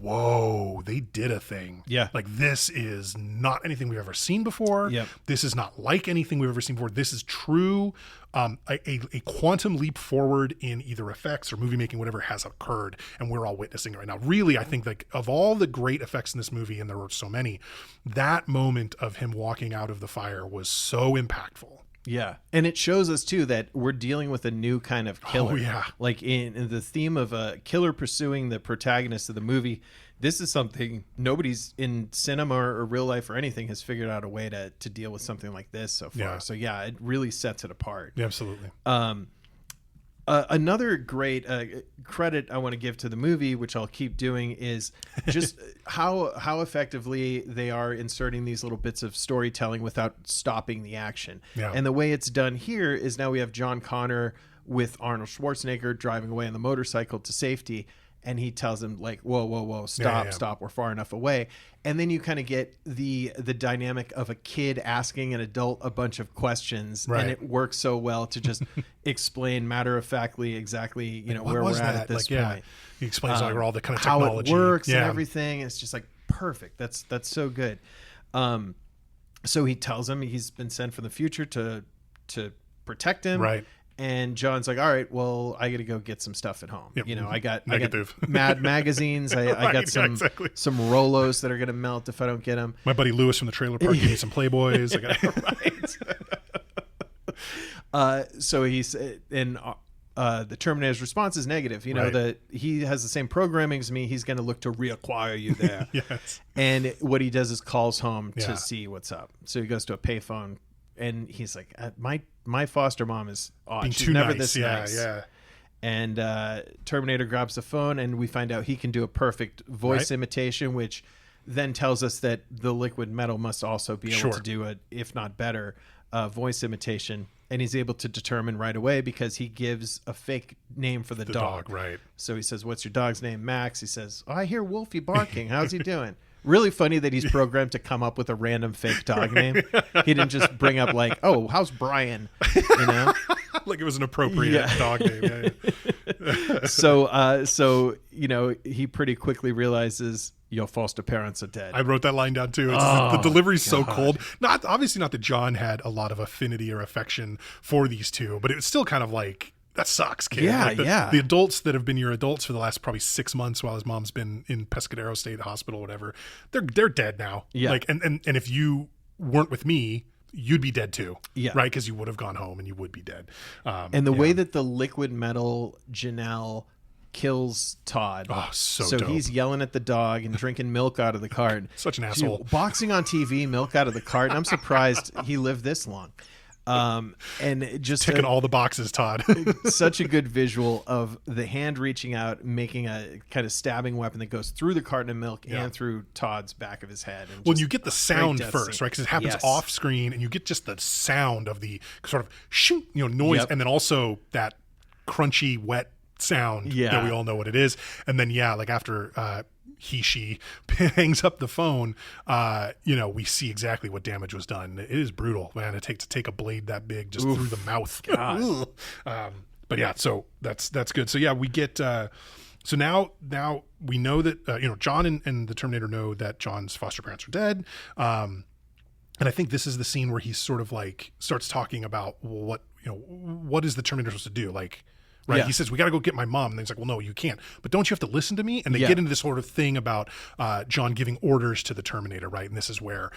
whoa, they did a thing. Yeah. Like, this is not anything we've ever seen before. Yep. This is not like anything we've ever seen before. This is true. A quantum leap forward in either effects or movie making, whatever, has occurred, and we're all witnessing it right now. Really, I think, like, of all the great effects in this movie, and there were so many, that moment of him walking out of the fire was so impactful. Yeah. And it shows us too that we're dealing with a new kind of killer. Oh, yeah. Like in the theme of a killer pursuing the protagonist of the movie, this is something nobody's in cinema or real life or anything has figured out a way to deal with something like this so far. Yeah. So yeah, it really sets it apart. Yeah, absolutely. Another great credit I want to give to the movie, which I'll keep doing, is just how effectively they are inserting these little bits of storytelling without stopping the action. Yeah. And the way it's done here is now we have John Connor with Arnold Schwarzenegger driving away on the motorcycle to safety. And he tells him, like, whoa, stop, we're far enough away. And then you kind of get the dynamic of a kid asking an adult a bunch of questions. Right. And it works so well to just explain matter-of-factly exactly, What where we're was at that? this Like, point. He explains like all the kind of How technology. it works and Yeah. everything. It's just like perfect. That's so good. So he tells him he's been sent from the future to protect him. Right. And John's like, all right, well, I got to go get some stuff at home. Yep. I got Negative. Mad magazines. I Right, got some exactly. some Rolos that are going to melt if I don't get them. My buddy Lewis from the trailer park gave me some Playboys. So he's and the Terminator's response is negative. Right. That he has the same programming as me. He's going to look to reacquire you there. Yes. And what he does is calls home Yeah. to see what's up. So he goes to a payphone, and he's like, my foster mom is odd. Being She's too never nice. this Yeah, nice. yeah. And Terminator grabs the phone, and we find out he can do a perfect voice Right. imitation, which then tells us that the liquid metal must also be able Sure. to do a, if not better, voice imitation. And he's able to determine right away because he gives a fake name for the dog. Right. So he says, "What's your dog's name?" Max. He says, "Oh, I hear Wolfie barking. How's he doing?" Really funny that he's programmed to come up with a random fake dog name. He didn't just bring up like, "Oh, how's Brian?" Like it was an appropriate dog name. Yeah. So he pretty quickly realizes your foster parents are dead. I wrote that line down too. It's the delivery's so cold. Obviously not that John had a lot of affinity or affection for these two, but it was still kind of like, that sucks, kid. Yeah, like yeah. The adults that have been your adults for the last probably 6 months while his mom's been in Pescadero State Hospital, whatever, they're dead now. Yeah. Like, and if you weren't with me, you'd be dead too. Yeah. Right? Because you would have gone home and you would be dead. And the way that the liquid metal Janelle kills Todd. Oh, so dope. he's yelling at the dog and drinking milk out of the cart. Such an Gee, asshole. boxing on TV, milk out of the cart. And I'm surprised he lived this long. And just Ticking all the boxes, Todd. such a good visual of the hand reaching out, making a kind of stabbing weapon that goes through the carton of milk and through Todd's back of his head. And Well, just you get the a great sound death first, scene. right? Because it happens Yes. off screen, and you get just the sound of the sort of shoot, noise, Yep. and then also that crunchy, wet sound that we all know what it is. And then, like after she hangs up the phone, we see exactly what damage was done. It is brutal, man. To take a blade that big just through the mouth. God. But yeah, so that's good. So yeah, we get. So now we know that John and the Terminator know that John's foster parents are dead. And I think this is the scene where he sort of like starts talking about what is the Terminator supposed to do? Like, right. Yeah. He says, we got to go get my mom. And then he's like, well, no, you can't. But don't you have to listen to me? And they get into this sort of thing about John giving orders to the Terminator. Right. And this is where,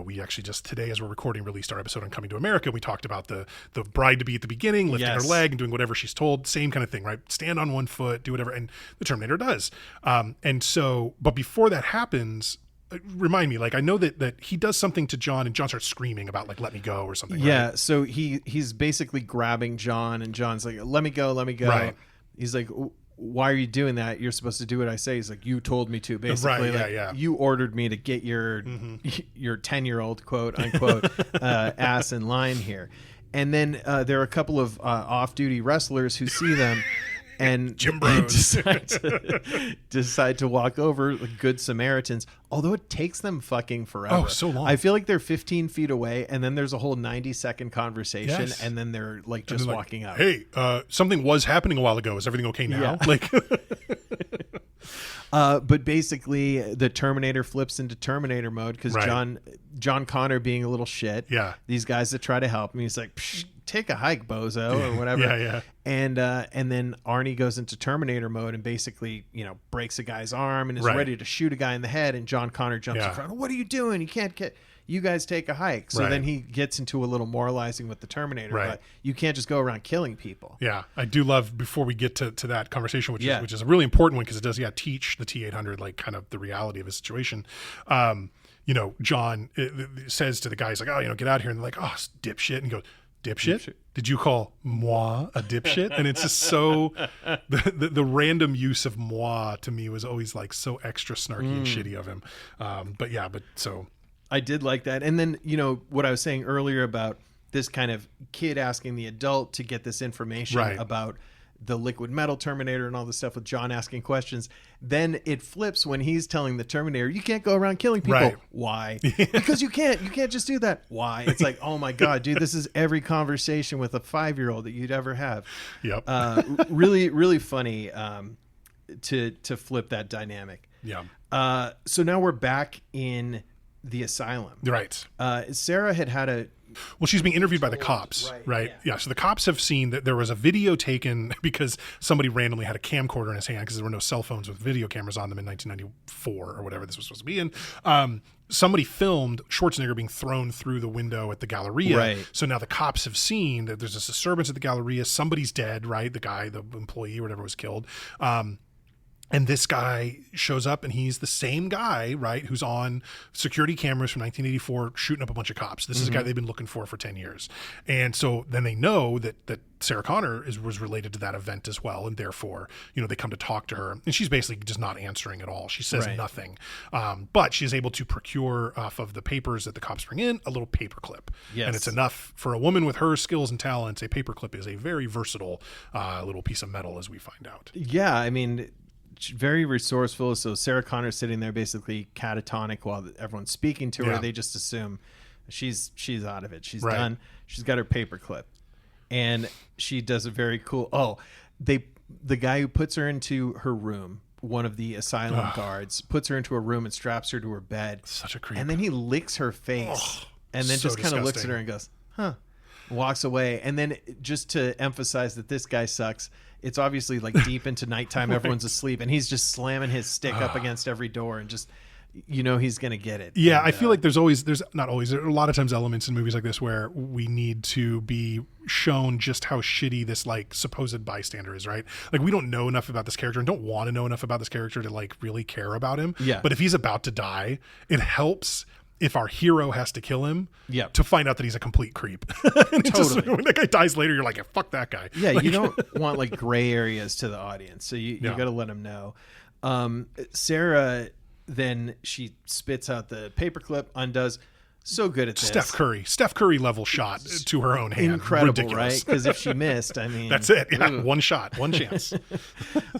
we actually just today, as we're recording, released our episode on Coming to America. We talked about the bride to be at the beginning, lifting her leg and doing whatever she's told. Same kind of thing, right? Stand on one foot, do whatever. And the Terminator does. And so, but before that happens, remind me, like, I know that he does something to John and John starts screaming about like, let me go or something. Yeah. Right? So he's basically grabbing John and John's like, let me go. Right. He's like, why are you doing that? You're supposed to do what I say. He's like, you told me to, basically. Right, like, yeah. You ordered me to get your 10-year-old quote unquote ass in line here. And then there are a couple of off-duty wrestlers who see them and Jim Bros. decide to walk over, like good Samaritans, although it takes them fucking forever. Oh, so long. I feel like they're 15 feet away, and then there's a whole 90-second conversation, Yes. and then they're like just walking out. Hey, something was happening a while ago. Is everything okay now? Yeah. Like, but basically, the Terminator flips into Terminator mode because Right. John Connor being a little shit. Yeah. These guys that try to help him, he's like, Psh, take a hike, bozo, or whatever. Yeah. And then Arnie goes into Terminator mode and basically, breaks a guy's arm and is Right. ready to shoot a guy in the head. And John Connor jumps in front. What are you doing? You can't get. You guys take a hike. So Right. then he gets into a little moralizing with the Terminator. Right. But you can't just go around killing people. Yeah, I do love, before we get to that conversation, which is a really important one because it does teach the T-800 like kind of the reality of the situation. John says to the guys like, oh, get out of here, and they're like, oh, dipshit, and he goes, dipshit? Did you call moi a dipshit? And it's just so the random use of moi to me was always like so extra snarky and shitty of him. So I did like that. And then, what I was saying earlier about this kind of kid asking the adult to get this information Right. about the liquid metal Terminator and all this stuff with John asking questions. Then it flips when he's telling the Terminator, you can't go around killing people. Right. Why? Because you can't just do that. Why? It's like, oh my God, dude, this is every conversation with a 5-year-old that you'd ever have. Yep. Really, really funny to flip that dynamic. Yeah. So now we're back in the asylum. Right. Sarah had a... Well, she's being interviewed by the cops, right? Yeah. So the cops have seen that there was a video taken because somebody randomly had a camcorder in his hand because there were no cell phones with video cameras on them in 1994 or whatever this was supposed to be in. Somebody filmed Schwarzenegger being thrown through the window at the Galleria. Right. So now the cops have seen that there's this disturbance at the Galleria. Somebody's dead, right? The guy, the employee or whatever was killed. And this guy shows up, and he's the same guy, right, who's on security cameras from 1984 shooting up a bunch of cops. This is a guy they've been looking for 10 years. And so then they know that Sarah Connor was related to that event as well, and therefore, they come to talk to her. And she's basically just not answering at all. She says nothing. But she's able to procure off of the papers that the cops bring in a little paperclip. Yes. And it's enough for a woman with her skills and talents. A paperclip is a very versatile little piece of metal, as we find out. Yeah, I mean... very resourceful. So Sarah Connor's sitting there basically catatonic while everyone's speaking to her. Yeah. They just assume she's out of it. She's Right. done. She's got her paperclip, and she does a very cool. The guy who puts her into her room, one of the asylum guards, puts her into a room and straps her to her bed. Such a creep. And then he licks her face, and then so just kind of looks at disgusting. her and goes, "Huh." Walks away. And then just to emphasize that this guy sucks, it's obviously like deep into nighttime, everyone's asleep, and he's just slamming his stick up against every door and just, he's going to get it. Yeah, And, I feel like there are a lot of times elements in movies like this where we need to be shown just how shitty this like supposed bystander is, right? Like we don't know enough about this character and don't want to know enough about this character to like really care about him. Yeah. But if he's about to die, it helps if our hero has to kill him, Yep. to find out that he's a complete creep. And it just, when that guy dies later, you're like, yeah, fuck that guy. Yeah, Like, you don't want like gray areas to the audience, so you Yeah. got to let them know. Sarah, then she spits out the paperclip, undoes. So good at this. Steph Curry level shot to her own hand. Incredible, Ridiculous. right? Because if she missed, I mean, That's it. Yeah, one shot, one chance.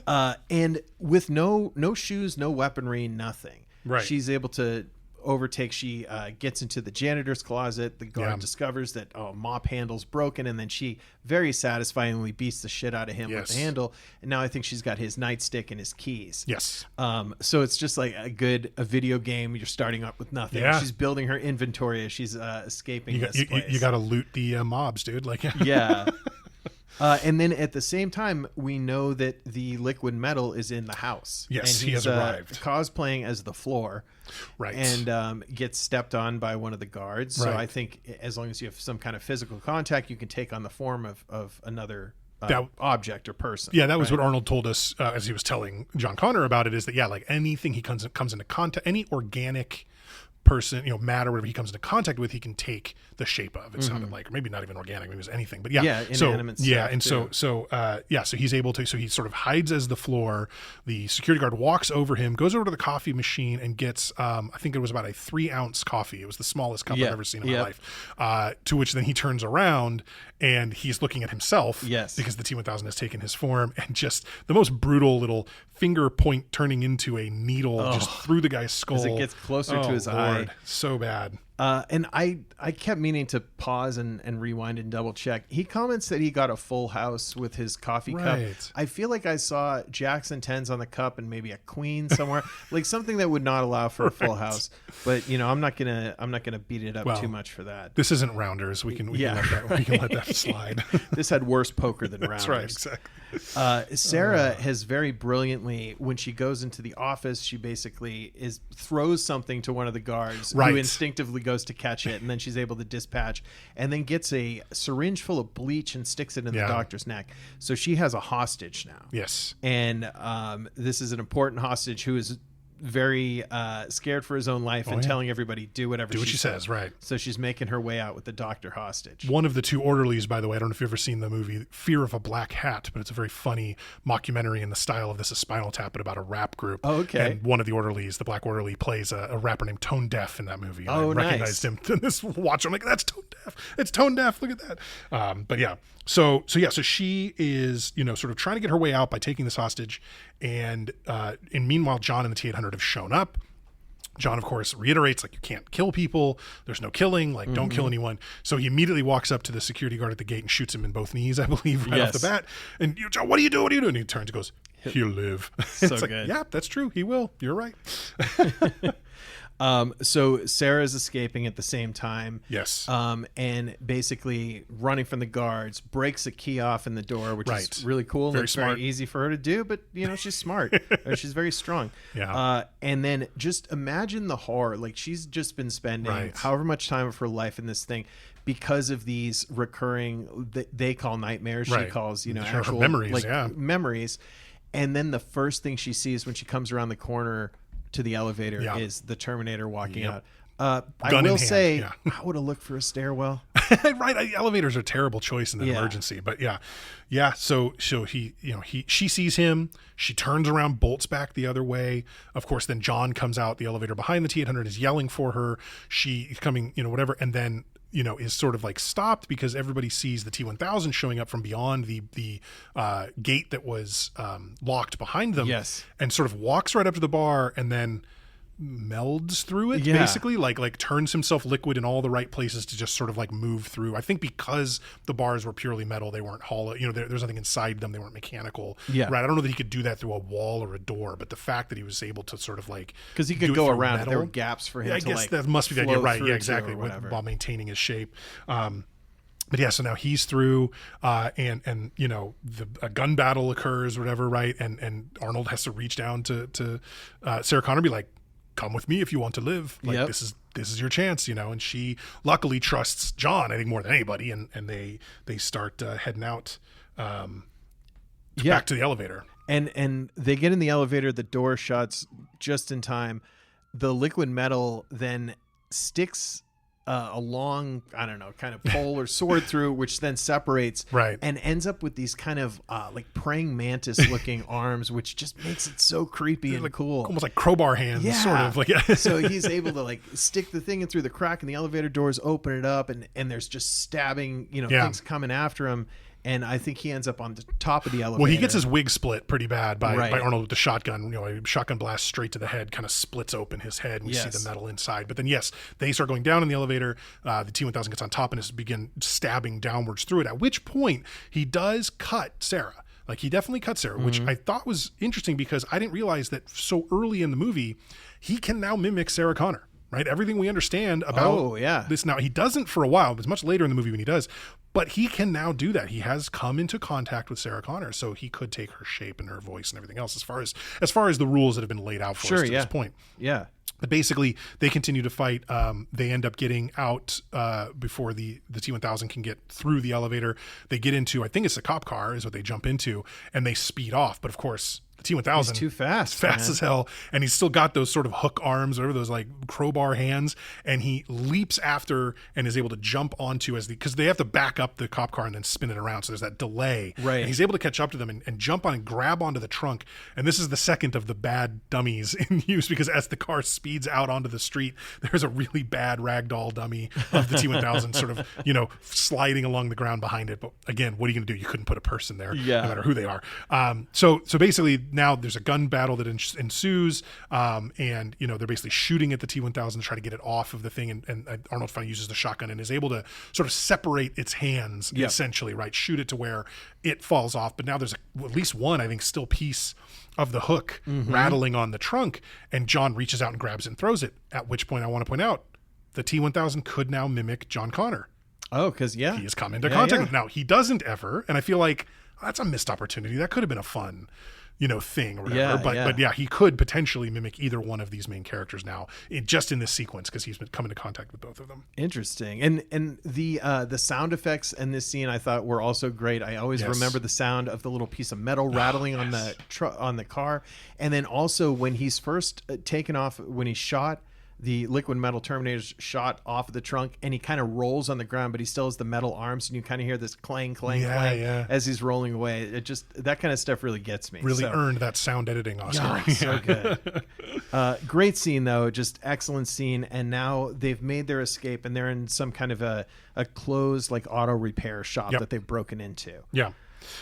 and with no shoes, no weaponry, nothing. Right. She's able to overtakes. She gets into the janitor's closet. The guard discovers that mop handle's broken, and then she very satisfyingly beats the shit out of him with the handle. And now I think she's got his nightstick and his keys. Yes. So it's just like a video game. You're starting up with nothing. Yeah. She's building her inventory as she's escaping this place. You got to loot the mobs, dude. Like yeah. And then at the same time, we know that the liquid metal is in the house. Yes, and he has arrived. Cosplaying as the floor. Right. And gets stepped on by one of the guards. So I think as long as you have some kind of physical contact, you can take on the form of another object or person. Yeah, that was what Arnold told us as he was telling John Connor about it, is that, like anything he comes into contact, any organic person, matter, whatever he comes into contact with, he can take the shape of. It sounded like, or maybe not even organic, maybe it was anything, but inanimate stuff, so he's able to, so he sort of hides as the floor. The security guard walks over him, goes over to the coffee machine and gets I think it was about a 3-ounce coffee. It was the smallest cup I've ever seen in my life, to which then he turns around and he's looking at himself, because the T-1000 has taken his form, and just the most brutal little finger point turning into a needle just through the guy's skull as it gets closer to his eye. So bad. And I kept meaning to pause and rewind and double check. He comments that he got a full house with his coffee cup. I feel like I saw Jackson 10s on the cup and maybe a queen somewhere, like something that would not allow for a full house. But I'm not gonna beat it up too much for that. This isn't Rounders. We can let that slide. This had worse poker than Rounders. That's right, exactly. Sarah has very brilliantly, when she goes into the office, she basically throws something to one of the guards who instinctively goes to catch it, and then she's able to dispatch, and then gets a syringe full of bleach and sticks it in the doctor's neck. So she has a hostage now. Yes. And this is an important hostage who is very scared for his own life and telling everybody do what she says. Right. So she's making her way out with the doctor hostage. One of the two orderlies, by the way, I don't know if you've ever seen the movie Fear of a Black Hat, but it's a very funny mockumentary in the style of This Is Spinal Tap, but about a rap group. Oh, okay. And one of the orderlies, the black orderly, plays a rapper named Tone Deaf in that movie. And I recognized him in this watch. I'm like, that's Tone Deaf. It's Tone Deaf. Look at that. But yeah. So she is, sort of trying to get her way out by taking this hostage. And meanwhile, John and the T-800 have shown up. John, of course, reiterates, like, you can't kill people. There's no killing. Like, don't kill anyone. So he immediately walks up to the security guard at the gate and shoots him in both knees, I believe, right off the bat. And John, what do you do? What do you do? And he turns and goes, he'll live. So it's good. Like, yeah, that's true. He will. You're right. So Sarah's escaping at the same time. Yes. And basically running from the guards, breaks a key off in the door, which is really cool. Very it's smart. very easy for her to do, but she's smart. She's very strong. Yeah. And then just imagine the horror. Like, she's just been spending however much time of her life in this thing because of these recurring, they call nightmares. She calls, actual memories. Memories. And then the first thing she sees when she comes around the corner to the elevator is the Terminator walking out. I will say, I would have looked for a stairwell. Right. Elevators are a terrible choice in an emergency, but yeah. So she sees him. She turns around, bolts back the other way. Of course, then John comes out the elevator behind the T-800, is yelling for her. She's coming, whatever, and then is sort of like stopped because everybody sees the T-1000 showing up from beyond the gate that was locked behind them. Yes. And sort of walks right up to the bar and then melds through it, basically, like turns himself liquid in all the right places to just sort of like move through. I think because the bars were purely metal, they weren't hollow, there's nothing inside them, they weren't mechanical. Right. I don't know that he could do that through a wall or a door, but the fact that he was able to sort of like, because he could go around metal, there were gaps for him I guess that must be the idea, right? Yeah, exactly, while maintaining his shape. But yeah, so now he's through, and a gun battle occurs, whatever, right? And Arnold has to reach down to Sarah Connor, be like, come with me if you want to live. Like, this is your chance, and she luckily trusts John, I think, more than anybody, and they start heading out back to the elevator. And they get in the elevator, the door shuts just in time. The liquid metal then sticks a long, I don't know, kind of pole or sword through, which then separates and ends up with these kind of like praying mantis looking arms, which just makes it so creepy and cool. Almost like crowbar hands, sort of. Like, so he's able to like stick the thing in through the crack and the elevator doors, open it up, and there's just stabbing, things coming after him. and I think he ends up on the top of the elevator. Well, he gets his wig split pretty bad by Right. Arnold with the shotgun. You know, a shotgun blast straight to the head, kind of splits open his head, and we see Yes. the metal inside. But then, yes, they start going down in the elevator. The T-1000 gets on top and begin stabbing downwards through it, at which point he does cut Sarah. Like, he definitely cut Sarah, which I thought was interesting because I didn't realize that so early in the movie, he can now mimic Sarah Connor. Right, everything we understand about this now, he doesn't for a while. It's much later in the movie when he does, but he can now do that. He has come into contact with Sarah Connor, so he could take her shape and her voice and everything else. As far as the rules that have been laid out for us to this point, But basically, they continue to fight. They end up getting out before the T-1000 can get through the elevator. They get into, I think it's a cop car, is what they jump into, and they speed off. But of course, the T-1000 He's too fast, fast as hell, and he's still got those sort of hook arms, whatever, those like crowbar hands, and he leaps after and is able to jump onto because they have to back up the cop car and then spin it around, so there's that delay. Right. And he's able to catch up to them and jump on and grab onto the trunk. And this is the second of the bad dummies in use, because as the car speeds out onto the street, there's a really bad ragdoll dummy of the T-1000 sort of, sliding along the ground behind it. But again, what are you going to do? You couldn't put a person there, no matter who they are. So basically, now there's a gun battle that ensues, and they're basically shooting at the T-1000 to try to get it off of the thing, and Arnold finally uses the shotgun and is able to sort of separate its hands, essentially, right? Shoot it to where it falls off, but now there's at least one, I think, still piece of the hook rattling on the trunk, and John reaches out and grabs it and throws it, at which point I want to point out the T-1000 could now mimic John Connor. Oh, because he has come into contact with. Now, he doesn't ever, and I feel like that's a missed opportunity. That could have been a fun thing or whatever. But he could potentially mimic either one of these main characters now, just in this sequence, because he's been coming into contact with both of them. Interesting. And the sound effects in this scene I thought were also great. I always remember the sound of the little piece of metal rattling on the on the car, and then also when he's first taken off, when he's shot. The liquid metal Terminator's shot off of the trunk, and he kind of rolls on the ground, but he still has the metal arms, and you kind of hear this clang, clang, clang as he's rolling away. It just, that kind of stuff really gets me. Really earned that sound editing Oscar. Yeah, so good. Great scene, though. Just excellent scene. And now they've made their escape, and they're in some kind of a closed, like, auto repair shop that they've broken into. Yeah.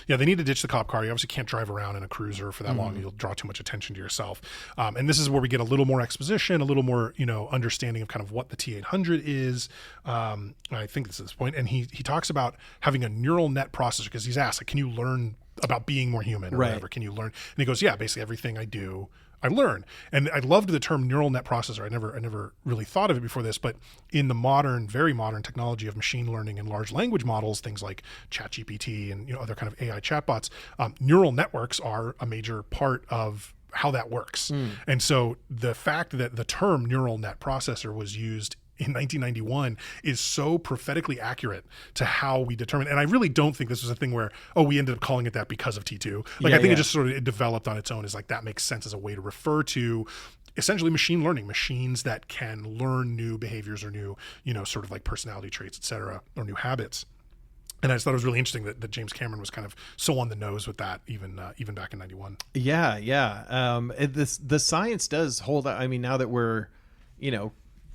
Yeah, they need to ditch the cop car. You obviously can't drive around in a cruiser for that long. You'll draw too much attention to yourself. And this is where we get a little more exposition, a little more, understanding of kind of what the T-800 is. I think this is this point. And he talks about having a neural net processor, because he's asked, like, can you learn about being more human or whatever? Can you learn? And he goes, yeah, basically everything I do, I learn. And I loved the term neural net processor. I never really thought of it before this, but in the modern, very modern technology of machine learning and large language models, things like ChatGPT and other kind of AI chatbots, neural networks are a major part of how that works. And so the fact that the term neural net processor was used in 1991 is so prophetically accurate to how we determine. And I really don't think this was a thing where, we ended up calling it that because of T2. Like, I think it just sort of it developed on its own as like, that makes sense as a way to refer to essentially machine learning, machines that can learn new behaviors or new, sort of like personality traits, et cetera, or new habits. And I just thought it was really interesting that James Cameron was kind of so on the nose with that, even back in 91. The science does hold out. I mean, now that we're,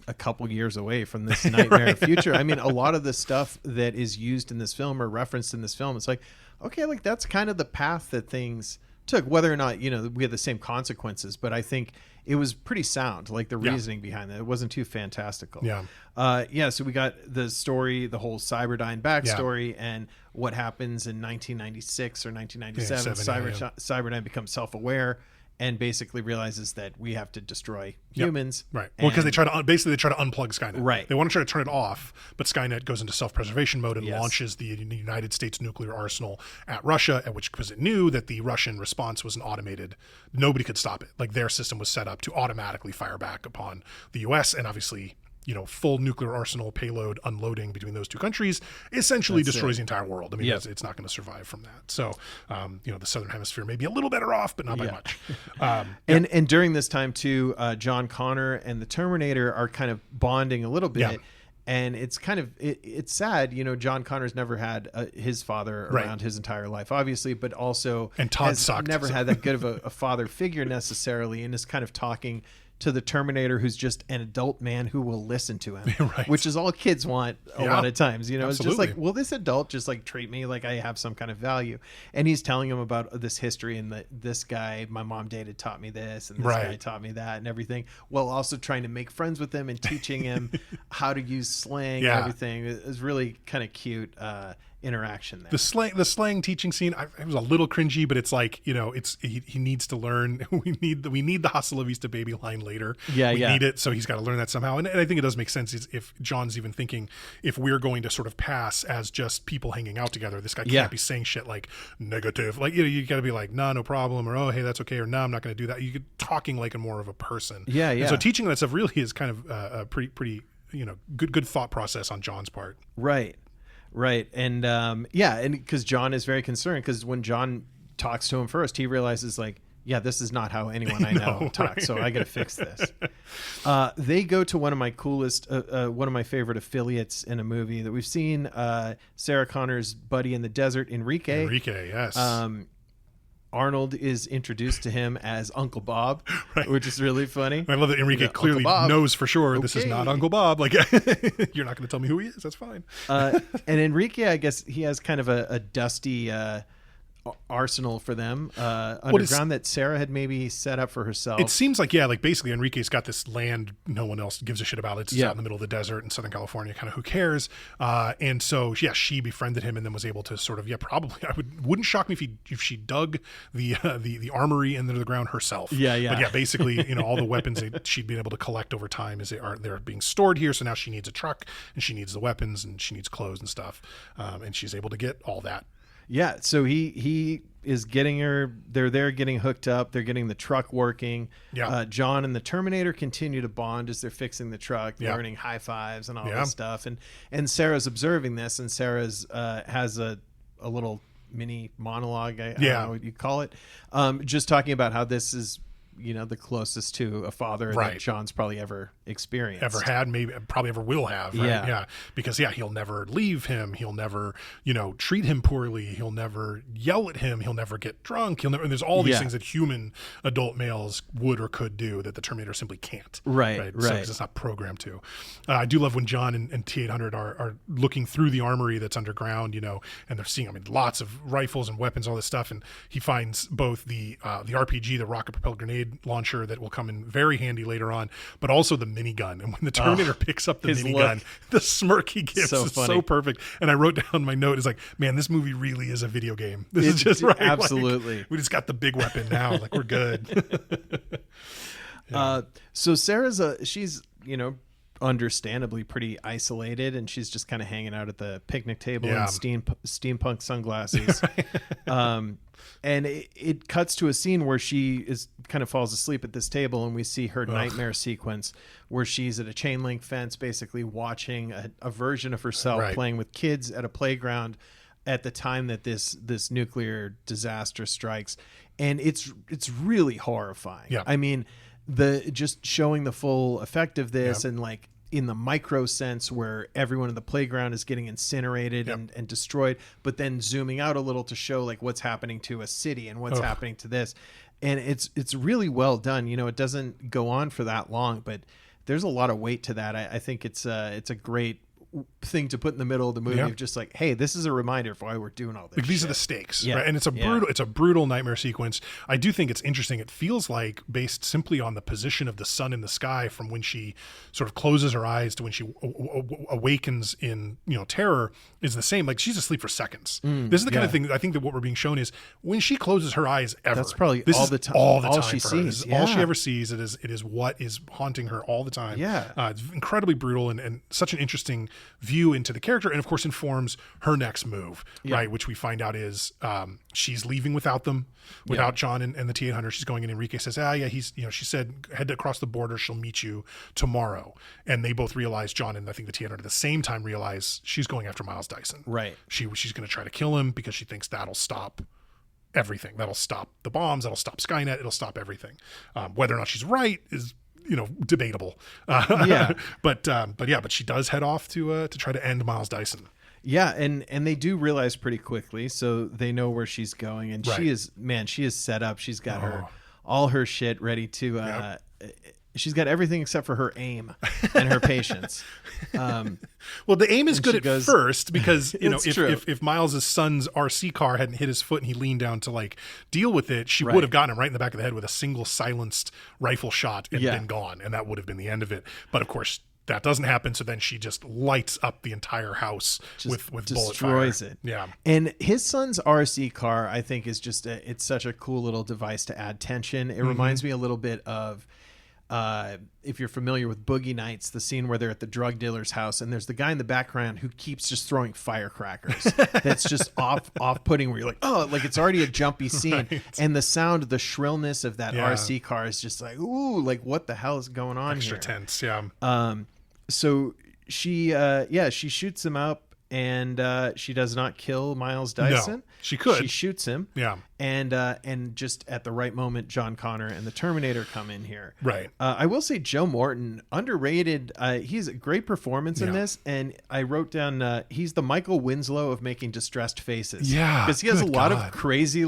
a couple years away from this nightmare future. I mean, a lot of the stuff that is used in this film or referenced in this film, it's like, okay, like that's kind of the path that things took, whether or not, we had the same consequences, but I think it was pretty sound, like the reasoning behind that. It wasn't too fantastical. So we got the story, the whole Cyberdyne backstory and what happens in 1996 or 1997. Cyberdyne becomes self-aware and basically realizes that we have to destroy humans. Right. Well, because they try to unplug Skynet. Right. They want to try to turn it off, but Skynet goes into self-preservation mode and launches the United States nuclear arsenal at Russia, because it knew that the Russian response was an automated. Nobody could stop it. Like, their system was set up to automatically fire back upon the U.S. and obviously, full nuclear arsenal payload unloading between those two countries essentially destroys the entire world. I mean, it's not going to survive from that. So, the Southern Hemisphere may be a little better off, but not by much. And during this time too, John Connor and the Terminator are kind of bonding a little bit. Yeah. And it's kind of, it's sad, John Connor's never had his father around his entire life, obviously, but also and Todd sucked. Never had that good of a father figure necessarily, and is kind of talking to the Terminator, who's just an adult man who will listen to him, Right. which is all kids want a lot of times. You know, Absolutely. it's just like, will this adult just like treat me like I have some kind of value? And he's telling him about this history and that this guy, my mom dated, taught me this, and this Right. guy taught me that, and everything, while also trying to make friends with him and teaching him how to use slang Yeah. and everything. It was really kind of cute interaction there. The slang teaching scene, it was a little cringy, but it's like, you know, he needs to learn. We need the Hasta Vista baby line later. We need it, so he's got to learn that somehow. And I think it does make sense if John's even thinking, if we're going to sort of pass as just people hanging out together, this guy can't be saying shit like negative, like, you know, you got to be like, nah, no problem, or oh, hey, that's okay, or no, I'm not going to do that. You get talking like a more of a person. Yeah. And so teaching that stuff really is kind of a pretty you know, good thought process on John's part. Right. And and because John is very concerned, because when John talks to him first, he realizes like, yeah, this is not how anyone I know talks. Right. So I got to fix this. They go to one of my one of my favorite affiliates in a movie that we've seen, Sarah Connor's buddy in the desert, Enrique. Yes. Arnold is introduced to him as Uncle Bob, which is really funny. I love that Enrique clearly knows for sure this is not Uncle Bob. Like, you're not going to tell me who he is. That's fine. And Enrique, I guess he has kind of a dusty arsenal for them underground that Sarah had maybe set up for herself. It seems like, like basically Enrique's got this land no one else gives a shit about. It's out in the middle of the desert in Southern California, kind of who cares. And so, she befriended him and then was able to sort of, probably, wouldn't shock me if she dug the armory into the ground herself. But basically, you know, all the weapons she'd been able to collect over time they're being stored here. So now she needs a truck and she needs the weapons and she needs clothes and stuff. And she's able to get all that. Yeah, so he is getting her. They're there getting hooked up. They're getting the truck working. Yeah. John and the Terminator continue to bond as they're fixing the truck, learning high fives and all this stuff. And Sarah's observing this, and Sarah's has a little mini monologue. I don't know what you call it. Just talking about how this is, you know, the closest to a father that John's probably ever experienced, ever had, maybe probably ever will have, right? Because he'll never leave him, he'll never, you know, treat him poorly, he'll never yell at him, he'll never get drunk, and there's all these things that human adult males would or could do that the Terminator simply can't, right. So it's not programmed to. I do love when John and T-800 are looking through the armory that's underground, you know, and they're seeing, lots of rifles and weapons, all this stuff, and he finds both the RPG, the rocket propelled grenade launcher that will come in very handy later on, but also the minigun. And when the Terminator picks up the minigun, the smirk he gives is so perfect. And I wrote down my note is like, man, this movie really is a video game. This is just right. Absolutely. Like, we just got the big weapon now. Like, we're good. So Sarah's she's, you know, understandably pretty isolated, and she's just kind of hanging out at the picnic table in steampunk sunglasses. And it cuts to a scene where she kind of falls asleep at this table, and we see her nightmare sequence where she's at a chain link fence, basically watching a version of herself playing with kids at a playground at the time that this nuclear disaster strikes. And it's really horrifying. Yeah. I mean, just showing the full effect of this, and like in the micro sense where everyone in the playground is getting incinerated and destroyed, but then zooming out a little to show like what's happening to a city and what's happening to this. And it's really well done. You know, it doesn't go on for that long, but there's a lot of weight to that. I think it's a great thing to put in the middle of the movie of just like, hey, this is a reminder of why we're doing all this. Like, these are the stakes, right? And it's a brutal nightmare sequence. I do think it's interesting. It feels like, based simply on the position of the sun in the sky from when she sort of closes her eyes to when she awakens in, you know, terror, is the same. Like, she's asleep for seconds. This is the kind of thing I think that what we're being shown is when she closes her eyes ever. That's probably this all is the time. All the time she for her. This sees. is all she ever sees. It is what is haunting her all the time. It's incredibly brutal and such an interesting view into the character, and of course informs her next move, right? Which we find out is she's leaving without them, without John and the T-800. She's going in. Enrique says, he's, you know, she said head across the border. She'll meet you tomorrow. And they both realize, John and I think the T-800 at the same time realize she's going after Miles Dyson. Right. She's going to try to kill him because she thinks that'll stop everything. That'll stop the bombs. That'll stop Skynet. It'll stop everything. Whether or not she's right is, you know, debatable. But she does head off to try to end Miles Dyson. Yeah, and they do realize pretty quickly, so they know where she's going, and she is set up. She's got all her shit ready to she's got everything except for her aim and her patience. Well, the aim is good at first because, you know, It's true. if Miles's son's RC car hadn't hit his foot and he leaned down to like deal with it, she Right. would have gotten him right in the back of the head with a single silenced rifle shot and Yeah. been gone. And that would have been the end of it. But of course, that doesn't happen. So then she just lights up the entire house with bullet fire. Destroys it. Yeah. And his son's RC car, I think, is just it's such a cool little device to add tension. It reminds me a little bit of if you're familiar with Boogie Nights, the scene where they're at the drug dealer's house and there's the guy in the background who keeps just throwing firecrackers. That's just off-putting, where you're like, oh, like it's already a jumpy scene. Right. And the sound, the shrillness of that Yeah. RC car is just like, ooh, like what the hell is going on Extra here? tense. Yeah. So she shoots him up, and she does not kill Miles Dyson. No, she could. She shoots him. Yeah. And just at the right moment, John Connor and the Terminator come in here. Right. I will say Joe Morton, underrated. He's a great performance in Yeah. this, and I wrote down he's the Michael Winslow of making distressed faces. Yeah, because he has a good lot God. of crazy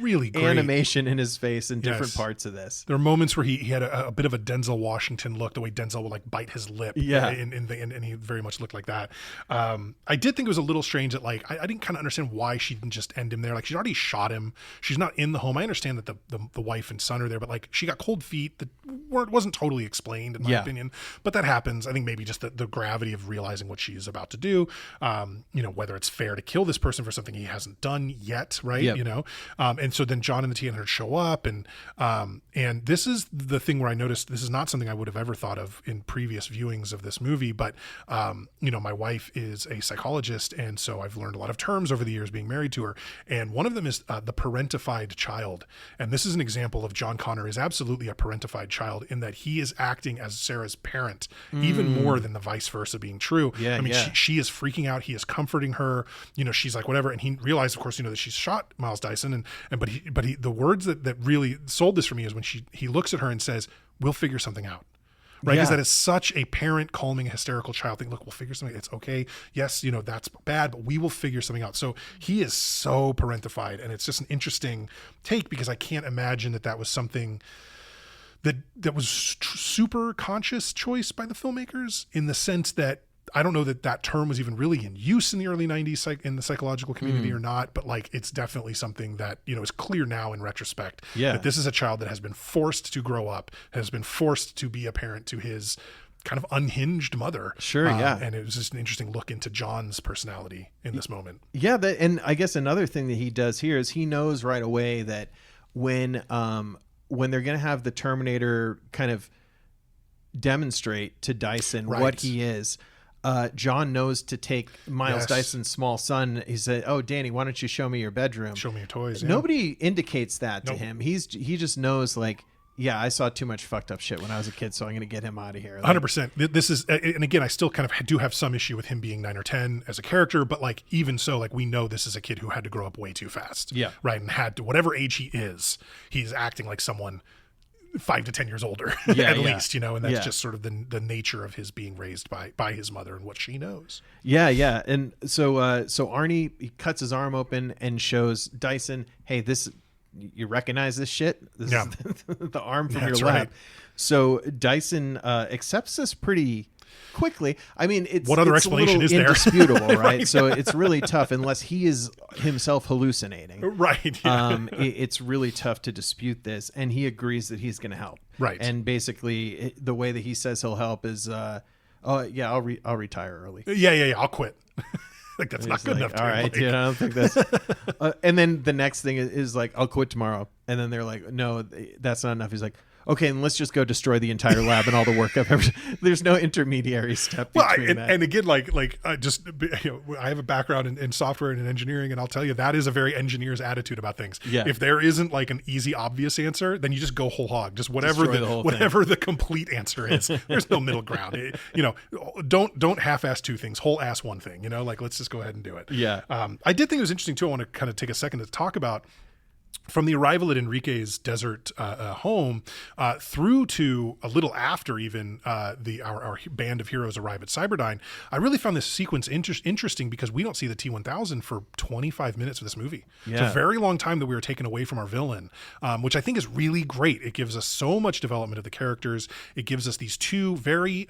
Really great animation in his face in different Yes. parts of this. There are moments where he had a bit of a Denzel Washington look, the way Denzel would like bite his lip. Yeah. And he very much looked like that. I did think it was a little strange that like, I didn't kind of understand why she didn't just end him there. Like she'd already shot him. She's not in the home. I understand that the wife and son are there, but like she got cold feet that wasn't totally explained in my opinion, but that happens. I think maybe just the gravity of realizing what she's about to do, you know, whether it's fair to kill this person for something he hasn't done yet. Right. Yep. You know? And so then John and the T-800 show up and this is the thing where I noticed this is not something I would have ever thought of in previous viewings of this movie, but you know, my wife is a psychologist. And so I've learned a lot of terms over the years being married to her. And one of them is the parentified child. And this is an example of John Connor is absolutely a parentified child in that he is acting as Sarah's parent, even more than the vice versa being true. Yeah, I mean, yeah. she is freaking out. He is comforting her. You know, she's like, whatever. And he realized, of course, you know, that she's shot Miles Dyson. But the words that really sold this for me is when he looks at her and says, we'll figure something out. Right. Because Yeah. that is such a parent calming a hysterical child thing. Look, we'll figure something. It's okay. Yes, you know, that's bad, but we will figure something out. So he is so parentified. And it's just an interesting take because I can't imagine that was something that was super conscious choice by the filmmakers in the sense that I don't know that term was even really in use in the early 90s in the psychological community or not, but like it's definitely something that, you know, is clear now in retrospect. Yeah. That this is a child that has been forced to grow up, has been forced to be a parent to his kind of unhinged mother. Sure, yeah. And it was just an interesting look into John's personality in this moment. Yeah, and I guess another thing that he does here is he knows right away that when they're going to have the Terminator kind of demonstrate to Dyson Right. what he is, John knows to take Miles Yes. Dyson's small son. He said, "Oh, Danny, why don't you show me your bedroom? Show me your toys. Yeah. Nobody indicates that to Nope. him. He just knows like, yeah, I saw too much fucked up shit when I was a kid, so I'm going to get him out of here. Like, 100%. This is, and again, I still kind of do have some issue with him being 9 or 10 as a character, but like, even so, like we know this is a kid who had to grow up way too fast. Yeah. Right. And had to, whatever age he is, he's acting like someone 5 to 10 years older Yeah, at yeah. least, you know, and that's Yeah. just sort of the nature of his being raised by his mother and what she knows. Yeah. And so Arnie, he cuts his arm open and shows Dyson, hey, you recognize this shit? This Yeah. is the arm from That's your lab. right. So Dyson accepts this pretty quickly. I mean, it's What other it's explanation a is little there? indisputable, right? Right. So it's really tough unless he is himself hallucinating. Right. Yeah. It's really tough to dispute this, and he agrees that he's going to help. Right. And basically, the way that he says he'll help is, I'll retire early. Yeah. I'll quit. Like that's not He's good like, enough. all right, Like, dude, I don't think that's. And then the next thing is like, I'll quit tomorrow. And then they're like, no, that's not enough. He's like, okay, and let's just go destroy the entire lab and all the work I've ever. There's no intermediary step Well, between that. and again, just I have a background in software and in engineering, and I'll tell you that is a very engineer's attitude about things. Yeah. If there isn't like an easy, obvious answer, then you just go whole hog. Just whatever Destroy the whole thing. whatever the complete answer is. There's no middle ground. Don't half-ass two things. Whole ass one thing. You know, like let's just go ahead and do it. Yeah. I did think it was interesting too. I want to kind of take a second to talk about. from the arrival at Enrique's desert home through to a little after even our band of heroes arrive at Cyberdyne, I really found this sequence interesting because we don't see the T-1000 for 25 minutes of this movie. Yeah. It's a very long time that we were taken away from our villain, which I think is really great. It gives us so much development of the characters. It gives us these two very,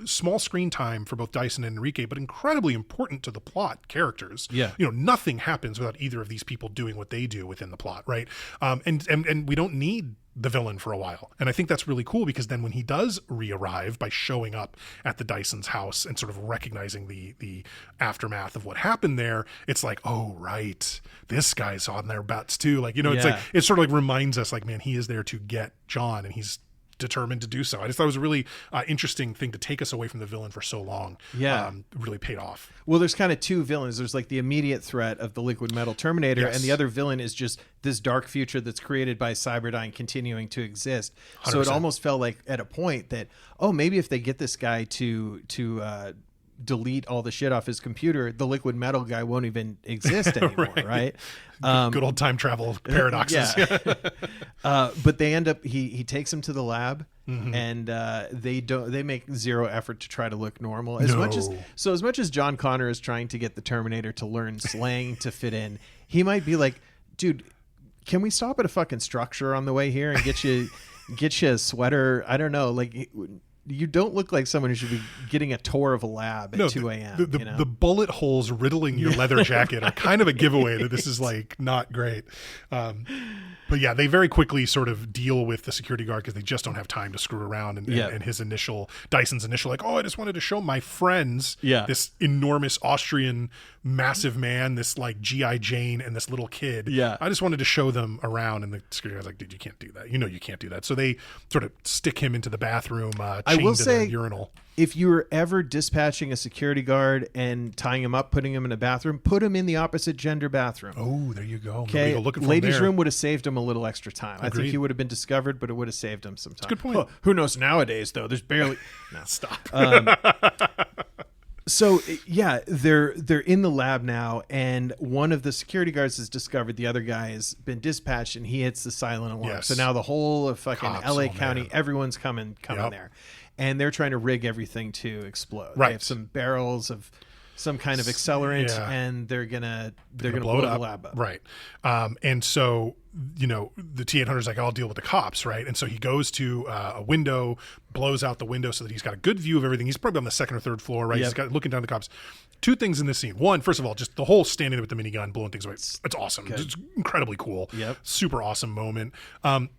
small screen time for both Dyson and Enrique, but incredibly important to the plot characters. Yeah. Nothing happens without either of these people doing what they do within the plot, right? And we don't need the villain for a while. And I think that's really cool because then when he does re-arrive by showing up at the Dyson's house and sort of recognizing the aftermath of what happened there, it's like, oh, right, this guy's on their butts too. Like, it's like, it sort of like reminds us like, man, he is there to get John and he's determined to do so. I just thought it was a really interesting thing to take us away from the villain for so long. Yeah. Really paid off. Well, there's kind of two villains. There's like the immediate threat of the liquid metal Terminator, Yes. and the other villain is just this dark future that's created by Cyberdyne continuing to exist. 100%. So it almost felt like at a point that, oh, maybe if they get this guy to delete all the shit off his computer, the liquid metal guy won't even exist anymore, right? Good old time travel paradoxes. Yeah. But they end up, he takes him to the lab, and they make zero effort to try to look normal. As much as John Connor is trying to get the Terminator to learn slang to fit in, he might be like, dude, can we stop at a fucking structure on the way here and get you a sweater? I don't know, like, you don't look like someone who should be getting a tour of a lab at 2 a.m. The bullet holes riddling your leather jacket are kind of a giveaway that this is like not great. But yeah, they very quickly sort of deal with the security guard because they just don't have time to screw around. And Dyson's initial like, oh, I just wanted to show my friends this enormous Austrian massive man, this like G.I. Jane and this little kid. Yeah. I just wanted to show them around. And the security guard's like, dude, you can't do that. You can't do that. So they sort of stick him into the bathroom, chained to the urinal. If you were ever dispatching a security guard and tying him up, putting him in a bathroom, put him in the opposite gender bathroom. Oh, there you go. Okay, Looking for ladies' there. room would have saved him a little extra time. Agreed. I think he would have been discovered, but it would have saved him some time. Good point. Who knows nowadays though? There's barely. No, stop. So yeah, they're in the lab now, and one of the security guards has discovered the other guy has been dispatched, and he hits the silent alarm. Yes. So now the whole of fucking Cops, LA oh, County, man. everyone's coming there, and they're trying to rig everything to explode. Right. They have some barrels of some kind of accelerant, and they're gonna blow the lab up. Right. And so, the T-800 is like, I'll deal with the cops, right? And so he goes to a window, blows out the window so that he's got a good view of everything. He's probably on the second or third floor, right? Yep. He's got looking down at the cops. Two things in this scene. One, first of all, just the whole standing there with the minigun, blowing things away. It's awesome. It's incredibly cool. Yep. Super awesome moment.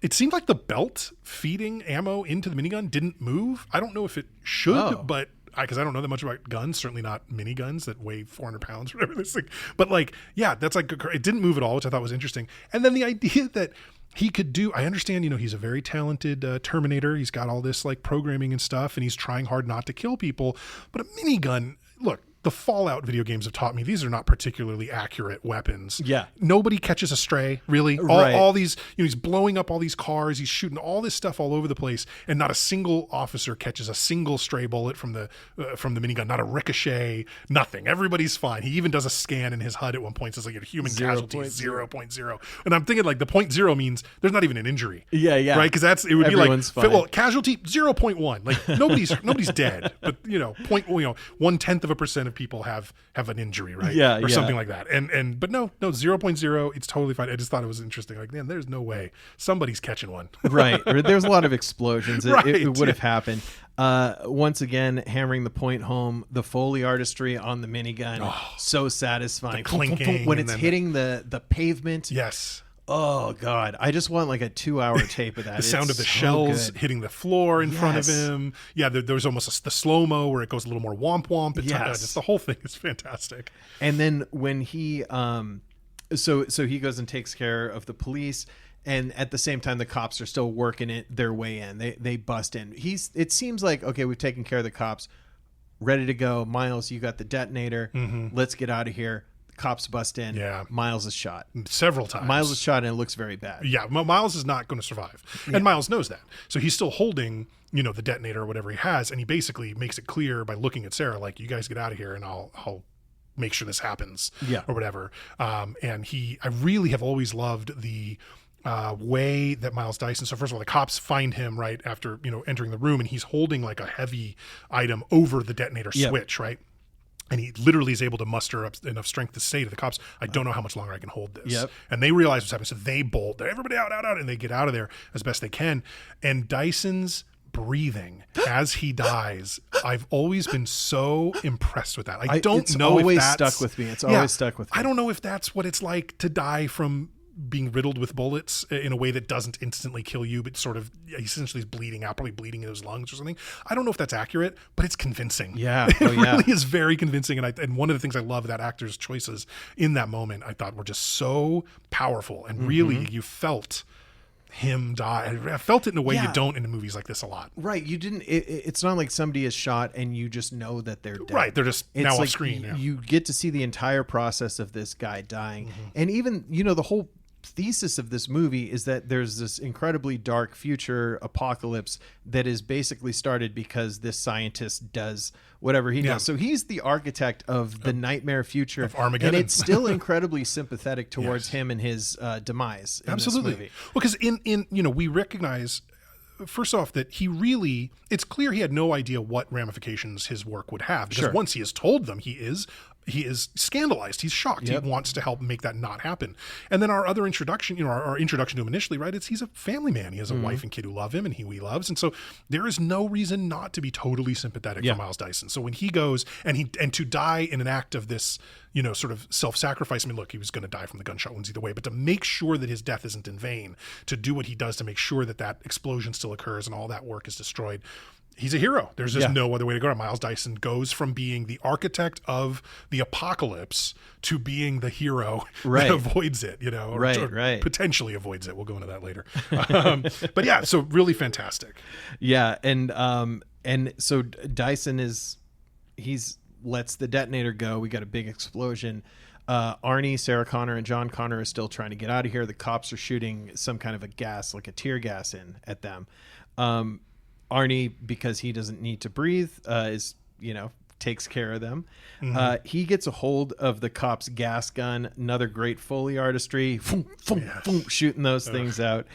It seemed like the belt feeding ammo into the minigun didn't move. I don't know if it should, but because I don't know that much about guns, certainly not miniguns that weigh 400 pounds or whatever this thing. But that's like, it didn't move at all, which I thought was interesting. And then the idea that he could do, I understand, he's a very talented Terminator. He's got all this like programming and stuff, and he's trying hard not to kill people. But a minigun, look, the Fallout video games have taught me these are not particularly accurate weapons. Yeah. Nobody catches a stray, really. All these, he's blowing up all these cars, he's shooting all this stuff all over the place, and not a single officer catches a single stray bullet from the minigun, not a ricochet, nothing. Everybody's fine. He even does a scan in his HUD at one point, says like a human casualty 0.0. And I'm thinking like the 0.0 means there's not even an injury. Yeah, yeah. Right? Because it would Everyone's be like, fine. well, casualty 0.1. Like nobody's dead, but 0.1% of people have an injury, right? Yeah, or something like that. But no 0.0, it's totally fine. I just thought it was interesting. Like, man, there's no way somebody's catching one. Right. There's a lot of explosions. Right. It would have happened. Once again, hammering the point home, the Foley artistry on the minigun, so satisfying. The clinking when and it's then hitting the pavement. Yes. Oh God, I just want like a 2-hour tape of that. The sound of the so shells good. hitting the floor in front of Yes. him. Yeah, there's almost the slow-mo where it goes a little more womp. It's just the whole thing is fantastic. And then when he so he goes and takes care of the police, and at the same time the cops are still working their way in. They bust in. It seems like, okay, we've taken care of the cops, ready to go. Miles, you got the detonator. Let's get out of here. Cops bust in. Yeah. Miles is shot. Several times. Miles is shot, and it looks very bad. Yeah, Miles is not going to survive. And Miles knows that. So he's still holding, the detonator or whatever he has, and he basically makes it clear by looking at Sarah, like, you guys get out of here and I'll make sure this happens Yeah. or whatever. And I really have always loved the way that Miles Dyson. So first of all, the cops find him right after, entering the room, and he's holding like a heavy item over the detonator switch, right? And he literally is able to muster up enough strength to say to the cops, I don't know how much longer I can hold this. Yep. And they realize what's happening. So they bolt. They're everybody out, and they get out of there as best they can. And Dyson's breathing as he dies, I've always been so impressed with that. I don't know if that's stuck with me. It's always stuck with me. I don't know if that's what it's like to die from being riddled with bullets in a way that doesn't instantly kill you, but sort of essentially is bleeding out, probably bleeding in his lungs or something. I don't know if that's accurate, but it's convincing. Yeah. It really is very convincing. And one of the things I love that actor's choices in that moment, I thought were just so powerful. And really you felt him die. I felt it in a way you don't in movies like this a lot. Right. You didn't, it's not like somebody is shot and you just know that they're dead. Right. They're just it's now like off screen. You get to see the entire process of this guy dying. And even, the whole thesis of this movie is that there's this incredibly dark future apocalypse that is basically started because this scientist does whatever he does. So he's the architect of the nightmare future of Armageddon. And it's still incredibly sympathetic towards him and his demise in Absolutely. this movie. Well, because in we recognize first off that it's clear he had no idea what ramifications his work would have, because once he has told them, he is scandalized. He's shocked. He wants to help make that not happen. And then our other introduction, our introduction to him initially, right? He's a family man. He has a wife and kid who love him and he loves. And so there is no reason not to be totally sympathetic for Miles Dyson. So when he goes and to die in an act of this, sort of self-sacrifice. I mean, look, he was going to die from the gunshot wounds either way, but to make sure that his death isn't in vain, to do what he does to make sure that explosion still occurs and all that work is destroyed. He's a hero. There's just no other way to go. Miles Dyson goes from being the architect of the apocalypse to being the hero that avoids it, or potentially avoids it. We'll go into that later. But yeah, so really fantastic. Yeah. And so Dyson he's lets the detonator go. We got a big explosion. Arnie, Sarah Connor, and John Connor are still trying to get out of here. The cops are shooting some kind of a gas, like a tear gas at them. Arnie, because he doesn't need to breathe, takes care of them. He gets a hold of the cop's gas gun. Another great Foley artistry, shooting those things out.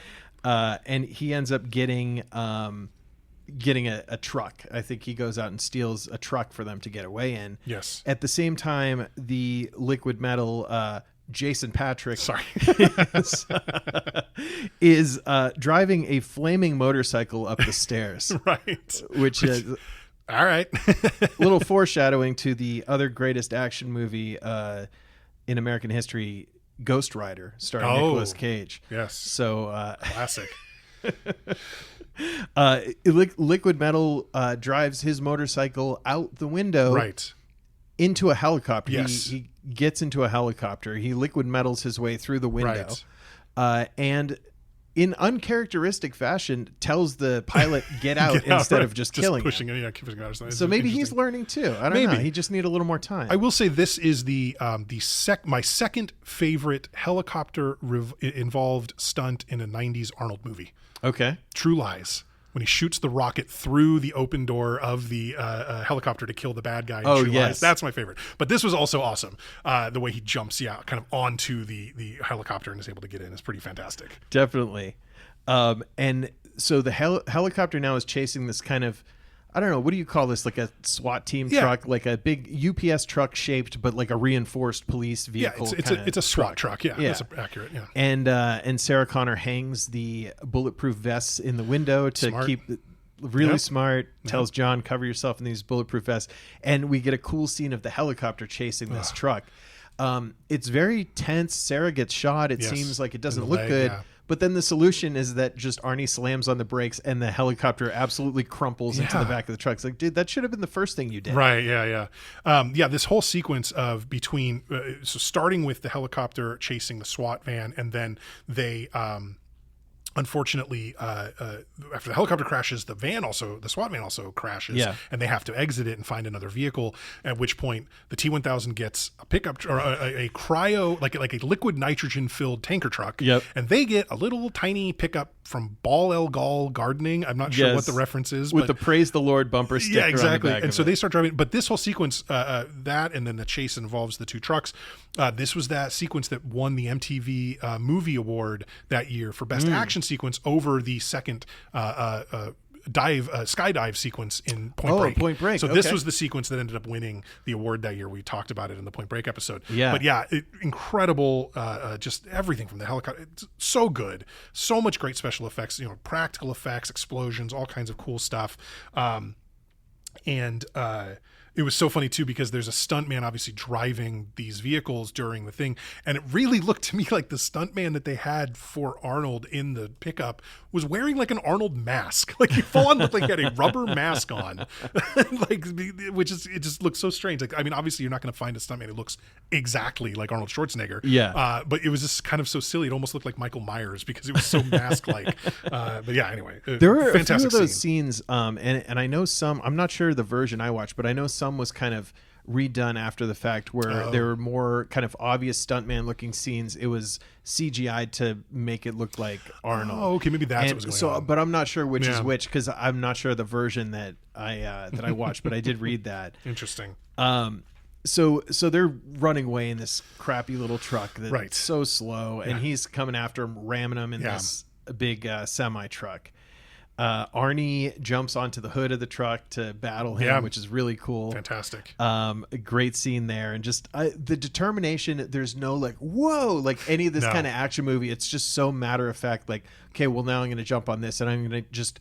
And he ends up getting a truck. I think he goes out and steals a truck for them to get away in. Yes. At the same time, the liquid metal Jason Patrick is driving a flaming motorcycle up the stairs. Right. Which is all right. A little foreshadowing to the other greatest action movie in American history, Ghost Rider, starring Nicolas Cage. Yes. So classic. Liquid Metal drives his motorcycle out the window. Right. Into a helicopter. Yes. He gets into a helicopter. He liquid metals his way through the window. Right. And in uncharacteristic fashion tells the pilot get out instead of just killing pushing him. Pushing out. So maybe he's learning too. I don't know. He just need a little more time. I will say this is my second favorite helicopter involved stunt in a 90s Arnold movie. Okay. True Lies. When he shoots the rocket through the open door of the helicopter to kill the bad guy. In True Lies. That's my favorite. But this was also awesome. The way he jumps, kind of onto the helicopter and is able to get in is pretty fantastic. Definitely. And so the helicopter now is chasing this kind of, I don't know, what do you call this? Like a SWAT team truck, like a big UPS truck shaped, but like a reinforced police vehicle. Yeah, it's a SWAT truck. Yeah, that's accurate. Yeah. And Sarah Connor hangs the bulletproof vests in the window to keep really smart. Tells John, cover yourself in these bulletproof vests. And we get a cool scene of the helicopter chasing this truck. It's very tense. Sarah gets shot. It seems like it doesn't look good. Yeah. But then the solution is that just Arnie slams on the brakes and the helicopter absolutely crumples into the back of the truck. It's like, dude, that should have been the first thing you did. Right. Yeah. This whole sequence of between, so starting with the helicopter chasing the SWAT van, and then they, unfortunately, after the helicopter crashes, the SWAT van also crashes, and they have to exit it and find another vehicle. At which point, the T-1000 gets a pickup or a cryo, like a liquid nitrogen filled tanker truck, and they get a little tiny pickup from Ball El Gal Gardening. I'm not sure what the reference is, with the Praise the Lord bumper sticker. Yeah, exactly. On the back and of so it. they start driving. But this whole sequence, that and then the chase involves the two trucks. This was that sequence that won the MTV Movie Award that year for Best Action Sequence over the second skydive sequence in Point Break. Point Break. So this was the sequence that ended up winning the award that year. We talked about it in the Point Break episode. Yeah. But yeah, incredible. Just everything from the helicopter. It's so good. So much great special effects, practical effects, explosions, all kinds of cool stuff. It was so funny too, because there's a stuntman obviously driving these vehicles during the thing. And it really looked to me like the stuntman that they had for Arnold in the pickup was wearing like an Arnold mask. Like he full on looked like he had a rubber mask on, it just looks so strange. Like, I mean, obviously you're not going to find a stuntman who looks exactly like Arnold Schwarzenegger. Yeah. But it was just kind of so silly. It almost looked like Michael Myers because it was so mask-like. But yeah, anyway. There were a few fantastic of those scene. scenes, and I know some, I'm not sure the version I watched, but I know some was kind of redone after the fact where there were more kind of obvious stuntman looking scenes. It was CGI to make it look like Arnold. Oh, okay, maybe that's what was going on. But I'm not sure which is which, because I'm not sure the version that I watched, but I did read that. Interesting. So they're running away in this crappy little truck that's so slow, and he's coming after him, ramming him in this big semi truck. Arnie jumps onto the hood of the truck to battle him, which is really cool. Fantastic. A great scene there, and just the determination. There's no like, whoa, like any of this kind of action movie. It's just so matter of fact. Like, okay, well now I'm going to jump on this, and I'm going to just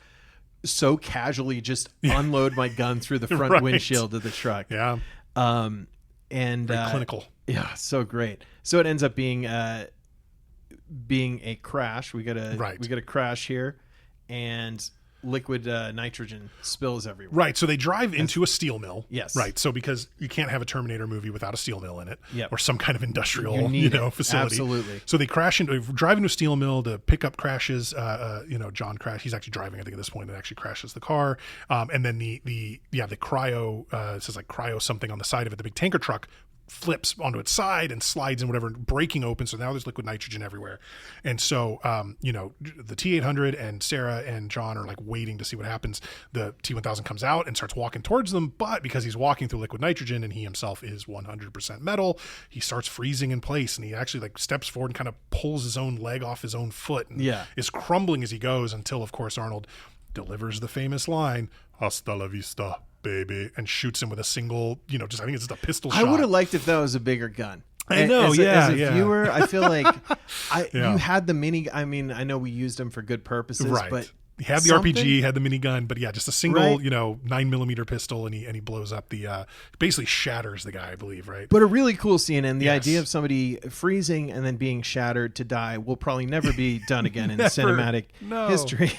so casually just unload my gun through the front windshield of the truck. Yeah. And very clinical. Yeah, so great. So it ends up being a crash. We got a crash here, and liquid nitrogen spills everywhere. Right. So they drive into a steel mill. Yes. Right. So because you can't have a Terminator movie without a steel mill in it, Yep. or some kind of industrial, facility. Absolutely. So they drive into a steel mill. The pickup crashes. John crashes. He's actually driving, I think, at this point, and actually crashes the car. And then the cryo it says like cryo something on the side of it. The big tanker truck flips onto its side and slides in whatever, breaking open. So now there's liquid nitrogen everywhere. And so, the T-800 and Sarah and John are like waiting to see what happens. The T-1000 comes out and starts walking towards them, but because he's walking through liquid nitrogen and he himself is 100% metal, he starts freezing in place, and he actually like steps forward and kind of pulls his own leg off his own foot and is crumbling as he goes until, of course, Arnold delivers the famous line, "Hasta la vista, baby," and shoots him with a single, I think it's just a pistol shot. I would have liked if that was a bigger gun. I know, as a viewer, I feel like you had the mini. I mean, I know we used them for good purposes, but he had the RPG, had the minigun, but just a single, 9mm pistol, and he blows up basically shatters the guy, I believe, right? But a really cool scene, and the idea of somebody freezing and then being shattered to die will probably never be done again in cinematic history.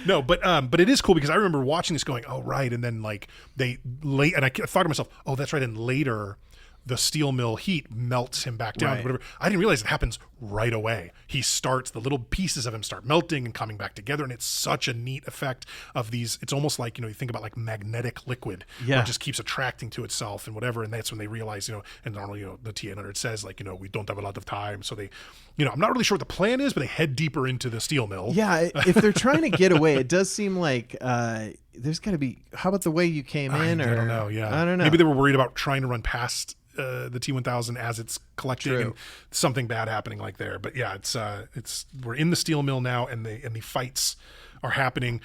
No, but it is cool because I remember watching this going, oh right, and then like and I thought to myself, oh that's right, and later the steel mill heat melts him back down. Right. Whatever. I didn't realize it happens right away. The little pieces of him start melting and coming back together, and it's such a neat effect of these. It's almost like, you think about like magnetic liquid, where it just keeps attracting to itself and whatever. And that's when they realize, and normally, the T-800 says like, we don't have a lot of time. So they, I'm not really sure what the plan is, but they head deeper into the steel mill. Yeah. If they're trying to get away, it does seem like, there's got to be, how about the way you came in? I don't know. Yeah. I don't know. Maybe they were worried about trying to run past the T-1000 as it's collecting and something bad happening like there. But yeah, it's we're in the steel mill now, and the fights are happening.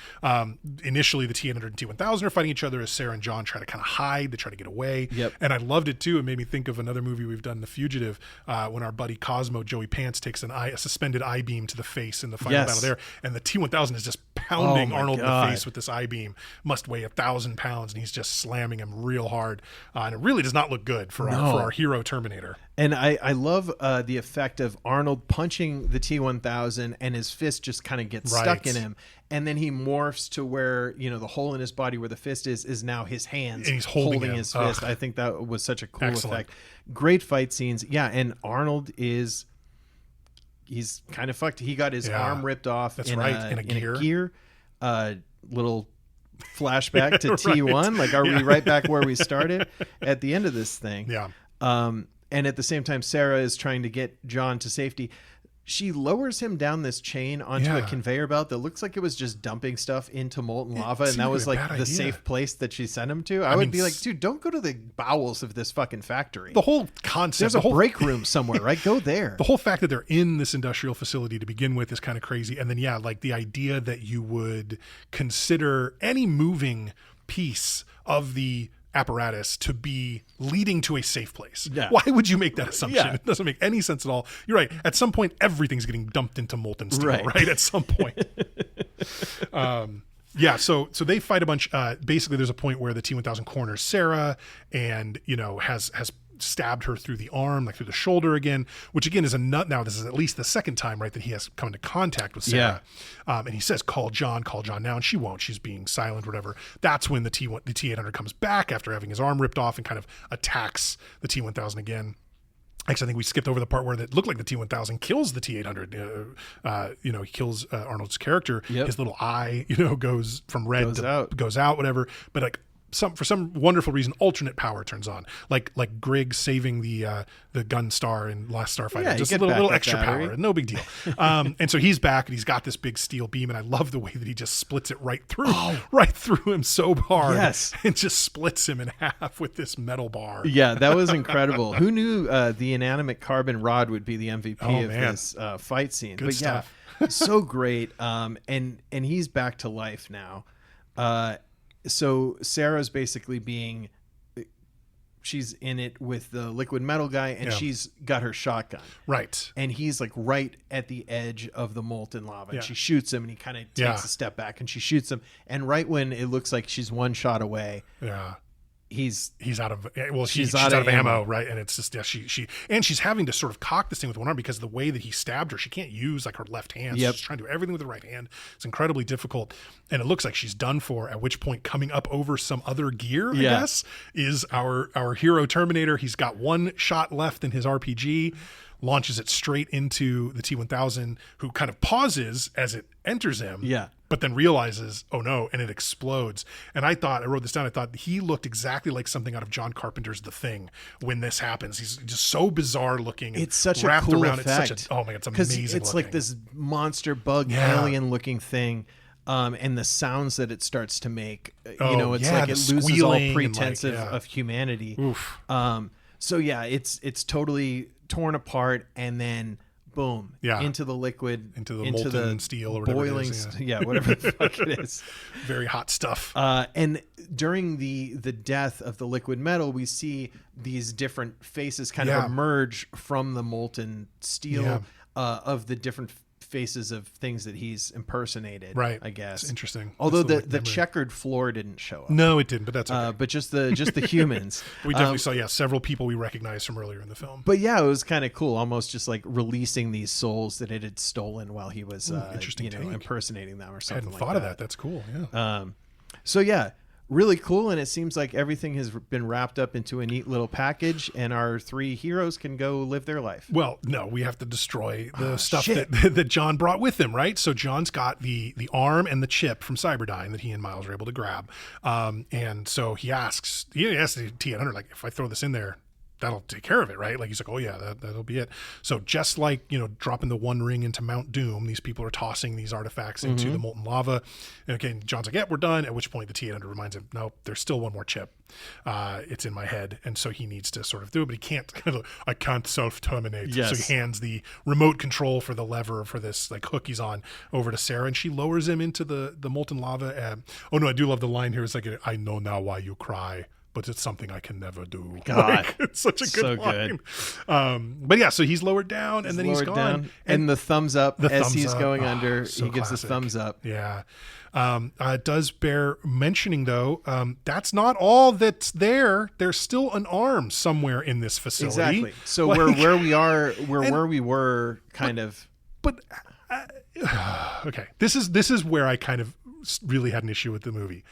Initially, the T-800 and T-1000 are fighting each other as Sarah and John try to kind of hide. They try to get away. Yep. And I loved it too. It made me think of another movie we've done, The Fugitive, when our buddy Cosmo, Joey Pants, takes a suspended I-beam to the face in the final battle there. And the T-1000 is just pounding Arnold in the face with this I-beam. Must weigh 1,000 pounds, and he's just slamming him real hard. And it really does not look good for our hero Terminator. And I love the effect of Arnold punching the T-1000 and his fist just kind of gets stuck in him. And then he morphs to where, the hole in his body where the fist is now his hands. And he's holding his fist. I think that was such a cool effect. Great fight scenes. Yeah, and Arnold is he's kind of fucked. He got his arm ripped off. That's in right. In a gear. Little flashback to T1. Like, are we right back where we started at the end of this thing? Yeah. And at the same time, Sarah is trying to get John to safety. She lowers him down this chain onto a conveyor belt that looks like it was just dumping stuff into molten lava. And that was like the safe place that she sent him to. I would be like, dude, don't go to the bowels of this fucking factory. The whole concept. There's a whole break room somewhere, right? Go there. The whole fact that they're in this industrial facility to begin with is kind of crazy. And then, like the idea that you would consider any moving piece of the apparatus to be leading to a safe place. Yeah. Why would you make that assumption? Yeah. It doesn't make any sense at all. You're right. At some point, everything's getting dumped into molten steel, right? At some point. So they fight a bunch. Basically, there's a point where the T-1000 corners Sarah and, has stabbed her through the arm, like through the shoulder again, which again is a nut. Now this is at least the second time, right, that he has come into contact with Sarah. And he says, call John now. And she won't, she's being silent or whatever. That's when the T-800 comes back after having his arm ripped off and kind of attacks the T-1000 again. Actually, I think we skipped over the part where it looked like the T-1000 kills the T-800. He kills Arnold's character. Yep. His little eye, goes from red goes out, whatever. But like, for some wonderful reason, alternate power turns on, like Grigg saving the gun star in Last Starfighter. Yeah, just a little extra power, no big deal. And so he's back and he's got this big steel beam, and I love the way that he just splits it right through him so hard, and just splits him in half with this metal bar. Yeah, that was incredible. Who knew the inanimate carbon rod would be the MVP of this fight scene? Good stuff. Yeah, so great. And he's back to life now. So Sarah's basically she's in it with the liquid metal guy, and she's got her shotgun. Right. And he's like right at the edge of the molten lava. And she shoots him, and he kind of takes a step back, and she shoots him. And right when it looks like she's one shot away, he's out of she's out of ammo, right? And it's just she's having to sort of cock this thing with one arm because of the way that he stabbed her. She can't use like her left hand. So she's trying to do everything with the right hand. It's incredibly difficult, and it looks like she's done for. At which point, coming up over some other gear, I guess, is our hero Terminator. He's got one shot left in his RPG. Launches it straight into the T-1000, who kind of pauses as it enters him, but then realizes, oh no, and it explodes. And I wrote this down, I thought he looked exactly like something out of John Carpenter's The Thing when this happens. He's just so bizarre looking. And it's such wrapped a cool around. effect. It's amazing it's looking. like this monster bug alien looking thing. And the sounds that it starts to make, it's like it loses all pretense of humanity. Oof. It's totally torn apart, and then boom, into the liquid, into the molten steel or whatever boiling, it is, whatever the fuck it is. Very hot stuff. And during the death of the liquid metal, we see these different faces kind of emerge from the molten steel of the different faces of things that he's impersonated, right? I guess it's interesting. Although the checkered floor didn't show up. No, it didn't, but that's okay. But just the humans. We definitely saw several people we recognized from earlier in the film. But it was kind of cool, almost just like releasing these souls that it had stolen while he was impersonating them or something. I hadn't thought of that. That's cool. Really cool, and it seems like everything has been wrapped up into a neat little package, and our three heroes can go live their life. Well, no, we have to destroy the stuff that John brought with him, right? So John's got the arm and the chip from Cyberdyne that he and Miles were able to grab, and so he asks the T-800, like, if I throw this in there, that'll take care of it, right? Like, he's like, oh yeah, that'll be it. So just like, dropping the One Ring into Mount Doom, these people are tossing these artifacts into the molten lava. And okay, John's like, yeah, we're done. At which point the T-800 reminds him, no, there's still one more chip. It's in my head. And so he needs to sort of do it, but he can't. I can't self-terminate. Yes. So he hands the remote control for the lever for this like hook he's on over to Sarah, and she lowers him into the molten lava. Oh no, I do love the line here. It's like, I know now why you cry, but it's something I can never do. God, it's such a good line. But so he's lowered down, and then he's gone. And the thumbs up as he's going under. So he gives classic. the thumbs up. Yeah. It does bear mentioning, though, that's not all that's there. There's still an arm somewhere in this facility. Exactly. So where we were, kind of. But okay, this is where I kind of really had an issue with the movie.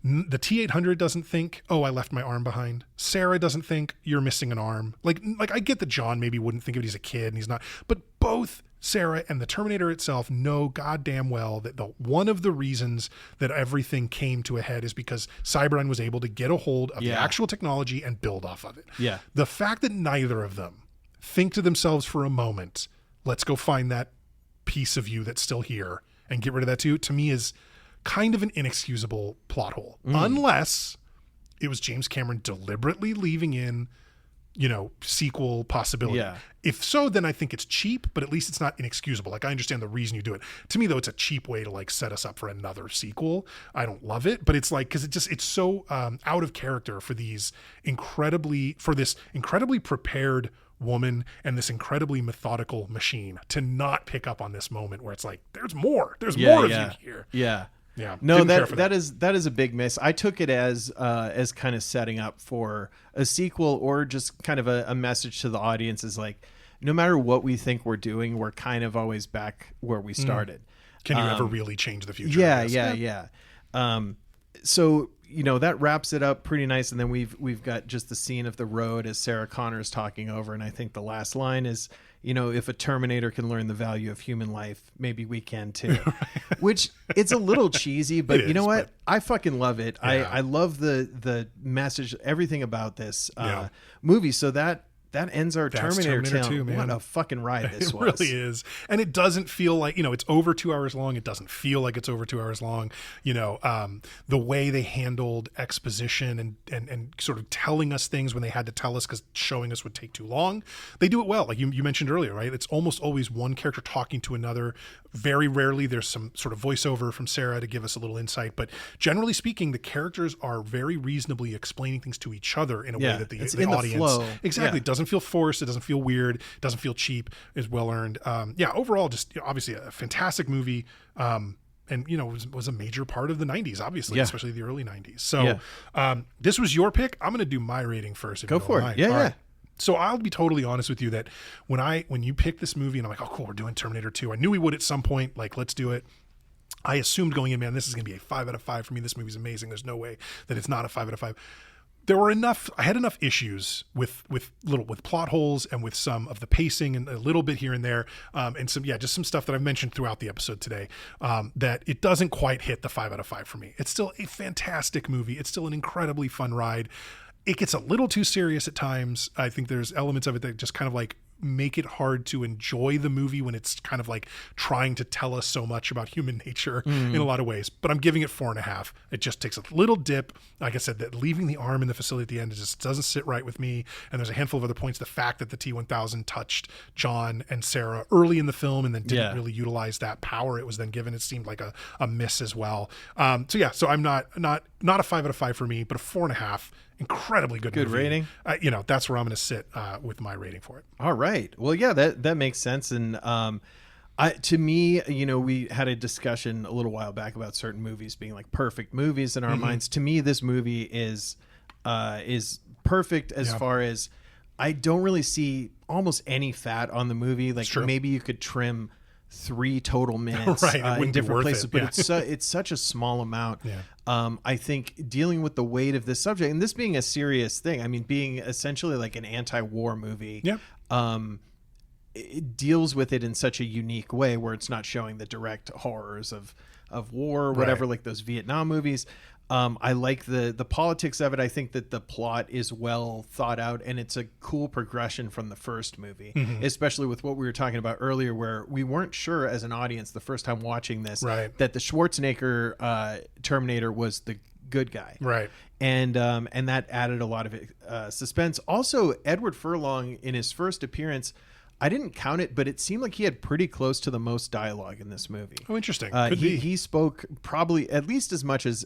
The T-800 doesn't think, oh, I left my arm behind. Sarah doesn't think you're missing an arm. Like I get that John maybe wouldn't think of it. He's a kid and he's not. But both Sarah and the Terminator itself know goddamn well that one of the reasons that everything came to a head is because Cyberdyne was able to get a hold of the actual technology and build off of it. Yeah. The fact that neither of them think to themselves for a moment, let's go find that piece of you that's still here and get rid of that too, to me is kind of an inexcusable plot hole. Unless it was James Cameron deliberately leaving in, sequel possibility. Yeah. If so, then I think it's cheap, but at least it's not inexcusable. Like, I understand the reason you do it. To me, though, it's a cheap way to like set us up for another sequel. I don't love it, but it's like, cause it's so out of character for this incredibly prepared woman and this incredibly methodical machine to not pick up on this moment where it's like, there's more of you here. Yeah. Yeah. No, that is a big miss. I took it as kind of setting up for a sequel, or just kind of a message to the audience is like, no matter what we think we're doing, we're kind of always back where we started. Can you ever really change the future? Yeah. So, that wraps it up pretty nice. And then we've got just the scene of the road as Sarah Connor is talking over. And I think the last line is, if a Terminator can learn the value of human life, maybe we can too. Which it's a little cheesy, but you know what? I fucking love it. Yeah. I love the message, everything about this movie. So that ends our Terminator tale. 2, man. What a fucking ride this was. It really is. And it doesn't feel like, it's over 2 hours long. It doesn't feel like it's over 2 hours long. The way they handled exposition and sort of telling us things when they had to tell us because showing us would take too long. They do it well. Like you mentioned earlier, right? It's almost always one character talking to another. Very rarely there's some sort of voiceover from Sarah to give us a little insight. But generally speaking, the characters are very reasonably explaining things to each other in a way that the audience... flow. Exactly. It doesn't feel forced. It doesn't feel weird. It doesn't feel cheap. It's well earned. Overall, just obviously a fantastic movie. And was a major part of the 90s, obviously, especially the early 90s. So this was your pick. I'm going to do my rating first. Go for it. Yeah. Right. So I'll be totally honest with you that when you picked this movie and I'm like, oh, cool, we're doing Terminator 2. I knew we would at some point. Like, let's do it. I assumed going in, man, this is going to be a 5 out of 5 for me. This movie's amazing. There's no way that it's not a 5 out of 5. I had enough issues with plot holes and with some of the pacing and a little bit here and there. And just some stuff that I've mentioned throughout the episode today, that it doesn't quite hit the 5 out of 5 for me. It's still a fantastic movie. It's still an incredibly fun ride. It gets a little too serious at times. I think there's elements of it that just kind of like make it hard to enjoy the movie when it's kind of like trying to tell us so much about human nature in a lot of ways. But I'm giving it 4.5. It just takes a little dip. Like I said, that leaving the arm in the facility at the end, it just doesn't sit right with me. And there's a handful of other points. The fact that the T-1000 touched John and Sarah early in the film and then didn't really utilize that power it was then given, it seemed like a miss as well. So I'm not a 5 out of 5 for me, but a 4.5. Incredibly good movie. Rating. That's where I'm going to sit with my rating for it. All right. Well, yeah, that makes sense. And to me, we had a discussion a little while back about certain movies being like perfect movies in our minds. To me, this movie is perfect as far as I don't really see almost any fat on the movie. Like maybe you could trim 3 total minutes in different places, but it's such a small amount. I think dealing with the weight of this subject and this being a serious thing, I mean, being essentially like an anti-war movie, it deals with it in such a unique way where it's not showing the direct horrors of war or whatever, like those Vietnam movies. I like the politics of it. I think that the plot is well thought out and it's a cool progression from the first movie, especially with what we were talking about earlier, where we weren't sure as an audience the first time watching this that the Schwarzenegger Terminator was the good guy. Right. And that added a lot of suspense. Also, Edward Furlong in his first appearance, I didn't count it, but it seemed like he had pretty close to the most dialogue in this movie. Oh, interesting. He spoke probably at least as much as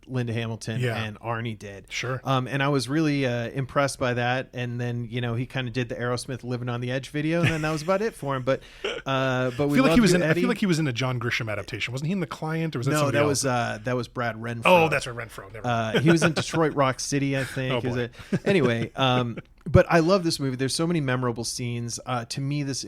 Linda Hamilton and Arnie did. Sure. And I was really impressed by that. And then, he kind of did the Aerosmith Living on the Edge video, and then that was about it for him. But we I feel like he was in a John Grisham adaptation. Wasn't he in The Client, or was that somebody else? that was Brad Renfro. Oh, that's right, Renfro. He was in Detroit Rock City, I think. Oh, boy. Anyway, But I love this movie. There's so many memorable scenes. To me, this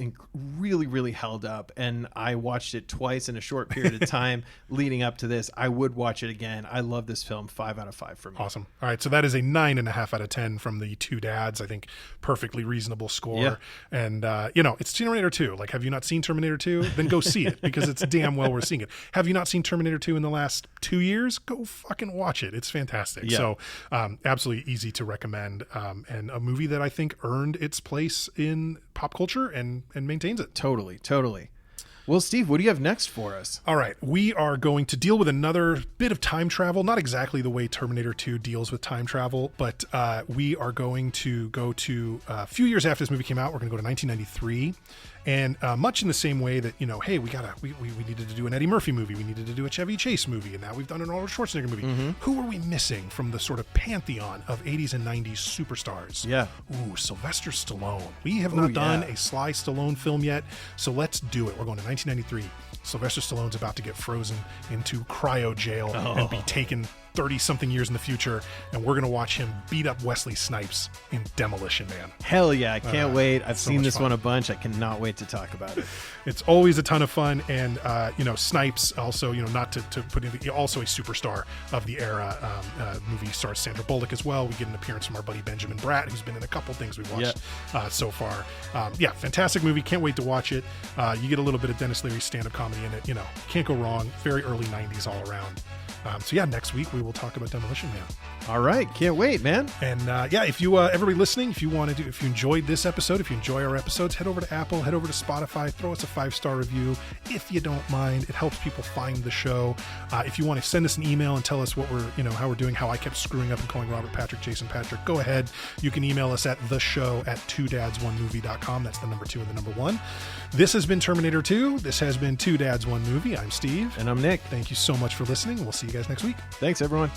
really, really held up. And I watched it twice in a short period of time leading up to this. I would watch it again. I love this film. 5 out of 5 for me. Awesome. All right. So that is a 9.5 out of 10 from the two dads. I think perfectly reasonable score. Yeah. And, it's Terminator 2. Like, have you not seen Terminator 2? Then go see it because it's damn well worth seeing it. Have you not seen Terminator 2 in the last 2 years? Go fucking watch it. It's fantastic. Yeah. So absolutely easy to recommend. And a movie that I think earned its place in pop culture and maintains it. Totally. Well, Steve, what do you have next for us? All right, we are going to deal with another bit of time travel, not exactly the way Terminator 2 deals with time travel, but we are going to go to a few years after this movie came out. We're going to go to 1993. And much in the same way that, hey, we needed to do an Eddie Murphy movie. We needed to do a Chevy Chase movie. And now we've done an Arnold Schwarzenegger movie. Mm-hmm. Who are we missing from the sort of pantheon of 80s and 90s superstars? Yeah. Ooh, Sylvester Stallone. We have not done a Sly Stallone film yet. So let's do it. We're going to 1993. Sylvester Stallone's about to get frozen into cryo jail and be taken 30-something years in the future, and we're going to watch him beat up Wesley Snipes in Demolition Man. Hell yeah, I can't wait. I've so seen much this fun. one a bunch. I cannot wait to talk about it. It's always a ton of fun, and Snipes also, not to put in, also a superstar of the era. Movie stars Sandra Bullock as well. We get an appearance from our buddy Benjamin Bratt, who's been in a couple things we've watched so far. Fantastic movie. Can't wait to watch it. You get a little bit of Dennis Leary's stand-up comedy in it. Can't go wrong. Very early 90s all around. Next week we will talk about Demolition Man. All right, can't wait, man. And if you everybody listening, if you enjoyed this episode, if you enjoy our episodes, head over to Apple, head over to Spotify, throw us a 5-star review if you don't mind. It helps people find the show. If you want to send us an email and tell us what we're how we're doing, how I kept screwing up and calling Robert Patrick Jason Patrick, go ahead. You can email us at theshow@twodads1movie.com. That's the number 2 and the number 1. This has been Terminator 2. This has been Two Dads One Movie. I'm Steve. And I'm Nick. Thank you so much for listening. We'll see you guys next week. Thanks, everyone.